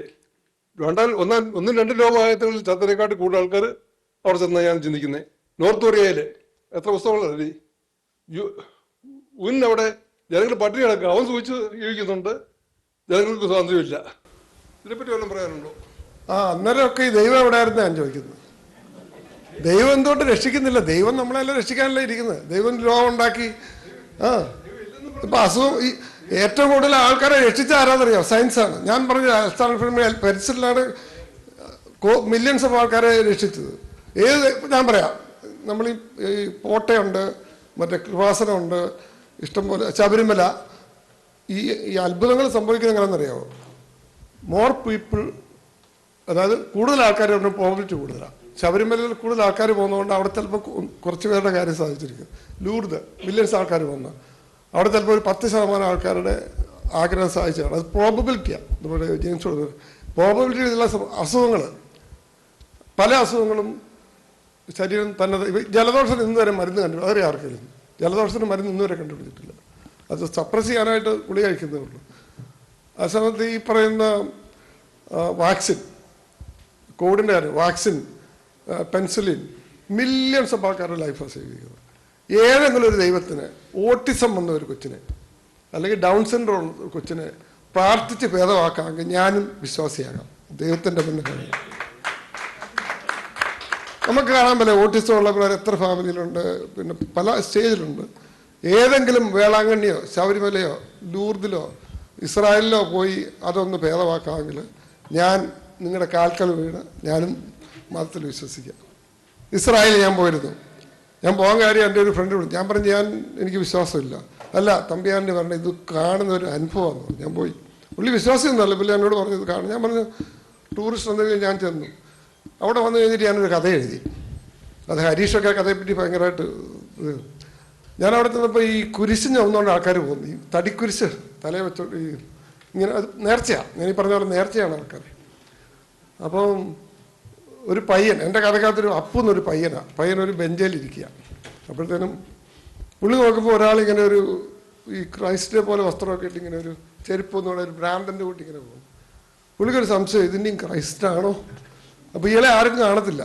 ഒന്നും 2 ലോകമായത്തിൽ ചത്തനേക്കാട്ട് കൂടുതൽ ആൾക്കാർ അവിടെ ചെന്നാണ് ഞാൻ ചിന്തിക്കുന്നത്. നോർത്ത് കൊറിയയിൽ എത്ര പുസ്തകങ്ങളല്ലേ? അവിടെ ജനങ്ങൾ പട്ടിണി കിടക്കുക, അവൻ സൂചിച്ച് ജീവിക്കുന്നുണ്ട്, ജനങ്ങൾക്ക് സ്വാതന്ത്ര്യമില്ല. ഇതിനെപ്പറ്റി വല്ലതും പറയാനുണ്ടോ? അന്നേരമൊക്കെ ഈ ദൈവം എവിടെയായിരുന്നു ഞാൻ ചോദിക്കുന്നത്. ദൈവം എന്തുകൊണ്ട് രക്ഷിക്കുന്നില്ല? ദൈവം നമ്മളെല്ലാം രക്ഷിക്കാനല്ലേ ഇരിക്കുന്നത്. ദൈവം ലോകം ഉണ്ടാക്കി. ഇപ്പൊ അസുഖം ഏറ്റവും കൂടുതൽ ആൾക്കാരെ രക്ഷിച്ച ആരാന്നറിയാം? സയൻസാണ്. ഞാൻ പറഞ്ഞ പെരിസിലാണ് മില്യൺസ് ഓഫ് ആൾക്കാരെ രക്ഷിച്ചത്. ഞാൻ പറയാം, നമ്മൾ ഈ കോട്ടയുണ്ട്, മറ്റേ കൃപാസനമുണ്ട്, ഇഷ്ടംപോലെ ശബരിമല. ഈ അത്ഭുതങ്ങൾ സംഭവിക്കുന്നത് എങ്ങനെയാണെന്നറിയാമോ? മോർ പീപ്പിൾ, അതായത് കൂടുതൽ ആൾക്കാർ പോസിബിലിറ്റി കൂടുതലാണ്. ശബരിമലയിൽ കൂടുതൽ ആൾക്കാർ പോകുന്നതുകൊണ്ട് അവിടെ ചിലപ്പോൾ കുറച്ച് പേരുടെ കാര്യം സാധിച്ചിരിക്കും. ലൂർദ് മില്യൺസ് ആൾക്കാർ പോകുന്ന അവിടെ ചിലപ്പോൾ ഒരു 10% ആൾക്കാരുടെ ആഗ്രഹം സാധിച്ചതാണ്. അത് പ്രോബബിലിറ്റിയാണ്. നമ്മുടെ ജെയിംസ് പ്രോബബിലിറ്റി ഉള്ള അസുഖങ്ങൾ പല അസുഖങ്ങളും ശരീരം തന്നെ. ജലദോഷത്തിന് ഇന്ന് വരെ മരുന്ന് കണ്ടുപിടിച്ചു, വേറെ ആർക്കെങ്കിലും ജലദോഷത്തിന് മരുന്ന് ഇന്ന് വരെ കണ്ടുപിടിച്ചിട്ടില്ല. അത് സപ്രസ് ചെയ്യാനായിട്ട് ഗുളി കഴിക്കുന്നേ ഉള്ളൂ. ആ സമയത്ത് ഈ പറയുന്ന വാക്സിൻ, കോവിഡിൻ്റെ കാര്യം, വാക്സിൻ, പെൻസിലിൻ, മില്യൺസ് ഓഫ് ആൾക്കാരുടെ ലൈഫാണ് സേവ് ചെയ്യുന്നത്. ഏതെങ്കിലും ഒരു ദൈവത്തിന് ഓട്ടിസം വന്ന ഒരു കൊച്ചിനെ അല്ലെങ്കിൽ ഡൗൺ സിൻഡ്രോം കൊച്ചിനെ പ്രാർത്ഥിച്ച് ഭേദമാക്കാമെങ്കിൽ ഞാനും വിശ്വാസിയാകാം. ദൈവത്തിൻ്റെ മുന്നിൽ കാണാം. നമുക്ക് കാണാൻ പറ്റില്ല ഓട്ടിസം ഉള്ള പിള്ളേർ എത്ര ഫാമിലിയിലുണ്ട്, പിന്നെ പല സ്റ്റേജിലുണ്ട്. ഏതെങ്കിലും വേളാങ്കണ്ണിയോ ശബരിമലയോ ലൂർദിലോ ഇസ്രായേലിലോ പോയി അതൊന്ന് ഭേദമാക്കാമെങ്കിൽ ഞാൻ നിങ്ങളുടെ കാൽക്കൽ വീണ് ഞാനും മതത്തിൽ വിശ്വസിക്കാം. ഇസ്രായേലിൽ ഞാൻ പോയിരുന്നു. ഞാൻ പോകാൻ കാര്യം എൻ്റെ ഒരു ഫ്രണ്ട് വിളിച്ചു. ഞാൻ പറഞ്ഞു എനിക്ക് വിശ്വാസമില്ല. അല്ല തമ്പിയാൻ്റെ പറഞ്ഞു ഇത് കാണുന്ന ഒരു അനുഭവമാണെന്ന് പറഞ്ഞു. ഞാൻ പോയി. പുള്ളി വിശ്വാസമൊന്നുമല്ല, പുള്ളി എന്നോട് പറഞ്ഞു ഇത് കാണും. ഞാൻ പറഞ്ഞു ടൂറിസ്റ്റ് എന്തെങ്കിലും ഞാൻ ചെന്നു. അവിടെ വന്നു കഴിഞ്ഞിട്ട് ഞാനൊരു കഥ എഴുതി. അത് ഹരീഷൊക്കെ കഥയെപ്പറ്റി ഭയങ്കരമായിട്ട് ഞാൻ അവിടെ ചെന്നപ്പോൾ ഈ കുരിശിന് ഒന്നുകൊണ്ട് ആൾക്കാർ പോകുന്നു. ഈ തടിക്കുരിശ് തലയെ വെച്ചോണ്ട് ഈ ഇങ്ങനെ അത് നേർച്ചയാണ്. ഞാൻ ഈ പറഞ്ഞ പോലെ നേർച്ചയാണ് ആൾക്കാർ. അപ്പം ഒരു പയ്യൻ, എൻ്റെ കഥക്കകത്തൊരു അപ്പൂന്നൊരു പയ്യനാണ്. പയ്യനൊരു ബെഞ്ചിലിരിക്കുക. അപ്പോഴത്തേനും പുള്ളി നോക്കുമ്പോൾ ഒരാളിങ്ങനെ ഒരു ഈ ക്രൈസ്റ്റിനെ പോലെ വസ്ത്രമൊക്കെ ഇട്ട് ഇങ്ങനെ ഒരു ചെരുപ്പ് എന്നുള്ള ഒരു ഭ്രാന്തൻ്റെ കൂട്ടി ഇങ്ങനെ പോകും. പുള്ളിക്കൊരു സംശയം, ഇതിൻ്റെയും ക്രൈസ്റ്റാണോ? അപ്പോൾ ഇയാളെ ആർക്കും കാണത്തില്ല.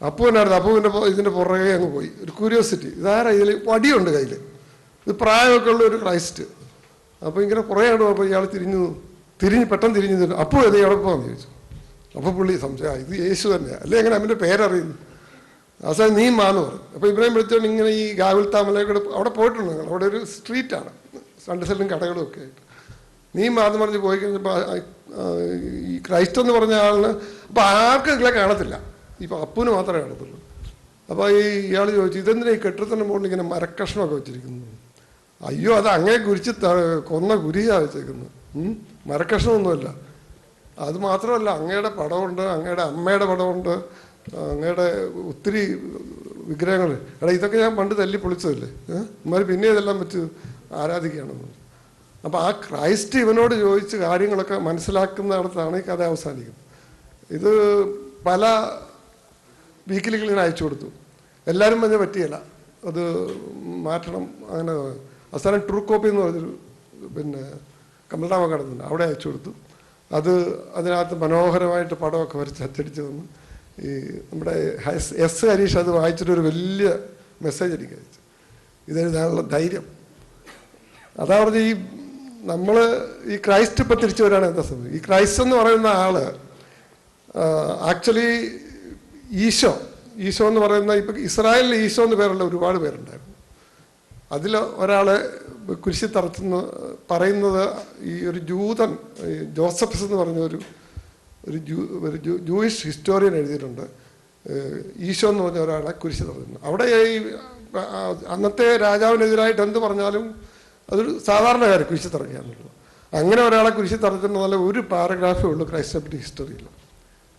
അപ്പൂനായിരുന്നു. അപ്പൂവിൻ്റെ ഇതിൻ്റെ പുറകെ അങ്ങ് പോയി. ഒരു ക്യൂരിയോസിറ്റി, ഇതാരാ ഇതിൽ വടിയുണ്ട് കയ്യിൽ, ഇത് പ്രായമൊക്കെ ഉള്ള ഒരു ക്രൈസ്റ്റ്. അപ്പോൾ ഇങ്ങനെ കുറേ ആണ്ട് പോയപ്പോൾ ഇയാൾ പെട്ടെന്ന് തിരിഞ്ഞു അപ്പൂ ഏത് എവിടെ പോകാമെന്ന് ചോദിച്ചു. അപ്പോൾ പുള്ളി സംശയം, ഇത് യേശു തന്നെയാണ്, അല്ലേ എങ്ങനെ അവൻ്റെ പേരറിയുന്നു? അവസാനം നീ മാന്ന് പറഞ്ഞു. അപ്പോൾ ഇവരെയും വിളിച്ചോണ്ട് ഇങ്ങനെ ഈ ഗാവിൽ താമലയുടെ അവിടെ പോയിട്ടുണ്ട് ഞങ്ങൾ. അവിടെ ഒരു സ്ട്രീറ്റാണ്, രണ്ട് സൈഡിലും കടകളും ഒക്കെ ആയിട്ട്. നീ മാന്ന് പറഞ്ഞ് പോയി കഴിഞ്ഞപ്പോൾ ഈ ക്രൈസ്റ്റ് എന്ന് പറഞ്ഞ ആളിന് അപ്പോൾ ആർക്കും ഇതിലെ കാണത്തില്ല, ഇപ്പം അപ്പൂന് മാത്രമേ കാണത്തുള്ളൂ. അപ്പോൾ ഇയാൾ ചോദിച്ചു ഇതെന്തിനാ ഈ കെട്ടിടത്തിൻ്റെ മുകളിൽ ഇങ്ങനെ മരക്കഷ്ണമൊക്കെ വെച്ചിരിക്കുന്നു? അയ്യോ അത് അങ്ങേ കുരിച്ച് കൊന്ന കുരിയാണ് വെച്ചേക്കുന്നത്, മരക്കഷ്ണമൊന്നുമല്ല. അത് മാത്രമല്ല അങ്ങയുടെ പടമുണ്ട്, അങ്ങയുടെ അമ്മയുടെ പടമുണ്ട്, അങ്ങയുടെ ഒത്തിരി വിഗ്രഹങ്ങൾ. എടാ ഇതൊക്കെ ഞാൻ പണ്ട് തല്ലി പൊളിച്ചതല്ലേ, ഇമാര് പിന്നെ ഇതെല്ലാം വെച്ച് ആരാധിക്കുകയാണെന്ന്. അപ്പോൾ ആ ക്രൈസ്റ്റ് ഇവനോട് ചോദിച്ച് കാര്യങ്ങളൊക്കെ മനസ്സിലാക്കുന്നിടത്താണ് ഈ കഥ അവസാനിക്കുന്നത്. ഇത് പല വീക്കിലികൾ ഇങ്ങനെ അയച്ചു കൊടുത്തു. എല്ലാവരും പറഞ്ഞ് പറ്റിയല്ല, അത് മാറ്റണം. അങ്ങനെ അവസാനം ട്രൂ കോപ്പി എന്ന് പറഞ്ഞൊരു പിന്നെ കമൽറാമ കടന്നുണ്ട്, അവിടെ അയച്ചു കൊടുത്തു. അതിനകത്ത് മനോഹരമായിട്ട് പടമൊക്കെ വരച്ച് അച്ചടിച്ച് തന്നു. ഈ നമ്മുടെ എസ് ഹരീഷ് അത് വായിച്ചിട്ടൊരു വലിയ മെസ്സേജ് എനിക്ക് അയച്ചു, ഇതെഴുതാനുള്ള ധൈര്യം. അതാ പറഞ്ഞ ഈ നമ്മൾ ഈ ക്രൈസ്റ്റ് ഇപ്പം തിരിച്ചു വരികയാണ്. എന്താ സംഭവം? ഈ ക്രൈസ്റ്റ് എന്ന് പറയുന്ന ആള് ആക്ച്വലി ഈശോ എന്ന് പറയുന്ന ഇപ്പം ഇസ്രായേലിൽ ഈശോ എന്ന് പേരുള്ള ഒരുപാട് പേരുണ്ടായിരുന്നു. അതിൽ ഒരാളെ കുരിശി തറച്ചെന്ന് പറയുന്നത് ഈ ഒരു ജൂതൻ ജോസഫസ് എന്ന് പറഞ്ഞ ഒരു ജൂയിഷ് ഹിസ്റ്റോറിയൻ എഴുതിയിട്ടുണ്ട്. ഈശോ എന്ന് പറഞ്ഞ ഒരാളെ കുരിശി തറച്ചു. അവിടെ ഈ അന്നത്തെ രാജാവിനെതിരായിട്ട് എന്ത് പറഞ്ഞാലും അതൊരു സാധാരണ കാര്യം കുരിശി തറയ്ക്കുക എന്നുള്ളത്. അങ്ങനെ ഒരാളെ കുരിശി തറച്ചെന്നുള്ള ഒരു പാരഗ്രാഫേ ഉള്ളൂ ക്രൈസ്റ്റ് ഹിസ്റ്ററിയിൽ.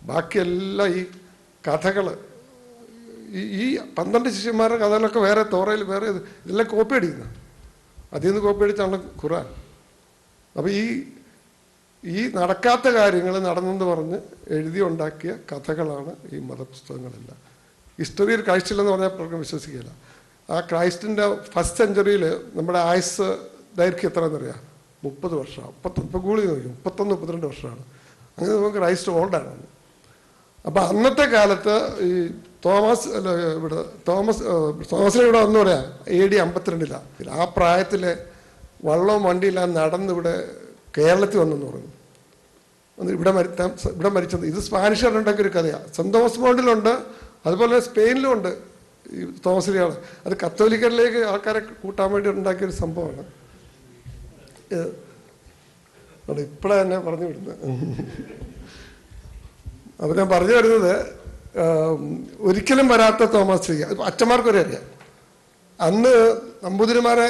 ബാക്കിയെല്ലാം ഈ കഥകൾ, ഈ 12 ശിഷ്യന്മാരുടെ കഥകളൊക്കെ വേറെ തോറയിൽ വേറെ ഇതെല്ലാം കോപ്പി അടിക്കുന്ന, അതിൽ നിന്ന് കോപ്പി അടിച്ചാണ് ഖുർആൻ. അപ്പോൾ ഈ നടക്കാത്ത കാര്യങ്ങൾ നടന്നെന്ന് പറഞ്ഞ് എഴുതി ഉണ്ടാക്കിയ കഥകളാണ് ഈ മതപുസ്തകങ്ങളെല്ലാം. ഹിസ്റ്ററിയിൽ ക്രൈസ്റ്റില്ലെന്ന് പറഞ്ഞാൽ പലർക്കും വിശ്വസിക്കില്ല. ആ ക്രൈസ്റ്റിൻ്റെ ഫസ്റ്റ് സെഞ്ചുറിയിൽ നമ്മുടെ ആയുസ് ദൈർഘ്യം എത്രയെന്നറിയാം? 30 വർഷമാണ്. ഇപ്പോൾ ഗൂഗിൾ നോക്കി 31-32 വർഷമാണ്. അങ്ങനെ നമുക്ക് ക്രൈസ്റ്റ് ഓൾഡാണ്. അപ്പം അന്നത്തെ കാലത്ത് ഈ തോമസിനെ ഇവിടെ വന്നു പറയാം AD 52. ആ പ്രായത്തിലെ വള്ളവും വണ്ടിയില്ലാതെ നടന്നിവിടെ കേരളത്തിൽ വന്നെന്ന് പറഞ്ഞു. ഇവിടെ മരിച്ചത് ഇത് സ്പാനിഷുകാരുണ്ടാക്കിയ ഒരു കഥയാണ്. സെന്റ് തോമസ് മൗണ്ടിലുണ്ട്, അതുപോലെ സ്പെയിനിലും ഉണ്ട് ഈ തോമസിലിയാൾ. അത് കത്തോലിക്കരിലേക്ക് ആൾക്കാരെ കൂട്ടാൻ വേണ്ടി ഉണ്ടാക്കിയൊരു സംഭവമാണ്. അത് ഇപ്പോഴാണ് എന്നെ പറഞ്ഞു വിടുന്നത്. അപ്പോൾ ഞാൻ പറഞ്ഞു വരുന്നത്, ഒരിക്കലും വരാത്ത തോമസ് ലീഗ അച്ഛന്മാർക്കൊരു അറിയാം. അന്ന് നമ്പൂതിരിമാരെ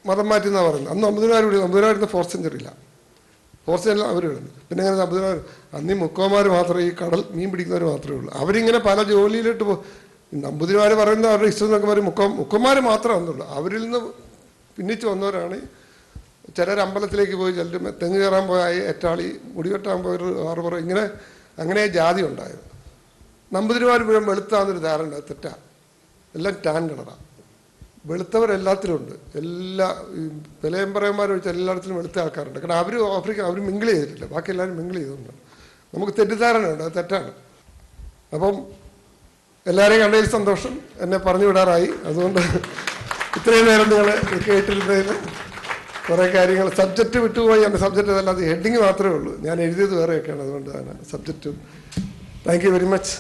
മതം മാറ്റി എന്നാണ് പറയുന്നത്. അന്ന് നമ്പൂതിരിമാരുന്ന 4th സെഞ്ചുറിയിലാണ്. 4th സെഞ്ചുറിയിൽ അവർ വരുന്നത്. പിന്നെ അങ്ങനെ നമ്പൂതിരിമാർ അന്ന് ഈ മുക്കോമാർ മാത്രമേ, ഈ കടൽ മീൻ പിടിക്കുന്നവർ മാത്രമേ ഉള്ളൂ. അവരിങ്ങനെ പല ജോലിയിലിട്ട് നമ്പൂതിരിമാർ പറയുന്നത് അവരുടെ ഇഷ്ടം എന്നൊക്കെ പറയും. മുക്കന്മാർ മാത്രമേ വന്നുള്ളൂ. അവരിൽ നിന്ന് പിന്നിച്ച് വന്നവരാണ്. ചിലർ അമ്പലത്തിലേക്ക് പോയി, ചിലർ തെങ്ങ് കയറാൻ പോയ എറ്റാളി, മുടി വെട്ടാൻ പോയൊരു 6 ഇങ്ങനെ അങ്ങനെ ജാതി ഉണ്ടായത്. നമ്പൂതിരിമാർ മുഴുവൻ വെളുത്താന്നൊരു ധാരണ, തെറ്റാ. എല്ലാം ടാൻ കളറാണ്. വെളുത്തവരെല്ലാത്തിലും ഉണ്ട്. എല്ലാ വിലയമ്പറയന്മാർ വെച്ചാൽ എല്ലായിടത്തിലും വെളുത്ത ആൾക്കാരുണ്ട്. കാരണം അവർ മിങ്കിൾ ചെയ്തിട്ടില്ല, ബാക്കി എല്ലാവരും മിങ്കിൾ ചെയ്തുകൊണ്ട് നമുക്ക് തെറ്റിദ്ധാരണയുണ്ട്, അത് തെറ്റാണ്. അപ്പം എല്ലാവരെയും കണ്ടതിൽ സന്തോഷം. എന്നെ പറഞ്ഞു വിടാറായി. അതുകൊണ്ട് ഇത്രയും നേരം നിങ്ങൾ കേട്ടിരുന്നതിന് കുറേ കാര്യങ്ങൾ സബ്ജക്റ്റ് വിട്ടുപോയി. എൻ്റെ സബ്ജക്റ്റ് അതല്ലാതെ ഹെഡിങ് മാത്രമേ ഉള്ളൂ, ഞാൻ എഴുതിയത് വേറെയൊക്കെയാണ്. അതുകൊണ്ടാണ് subject. Thank you very much.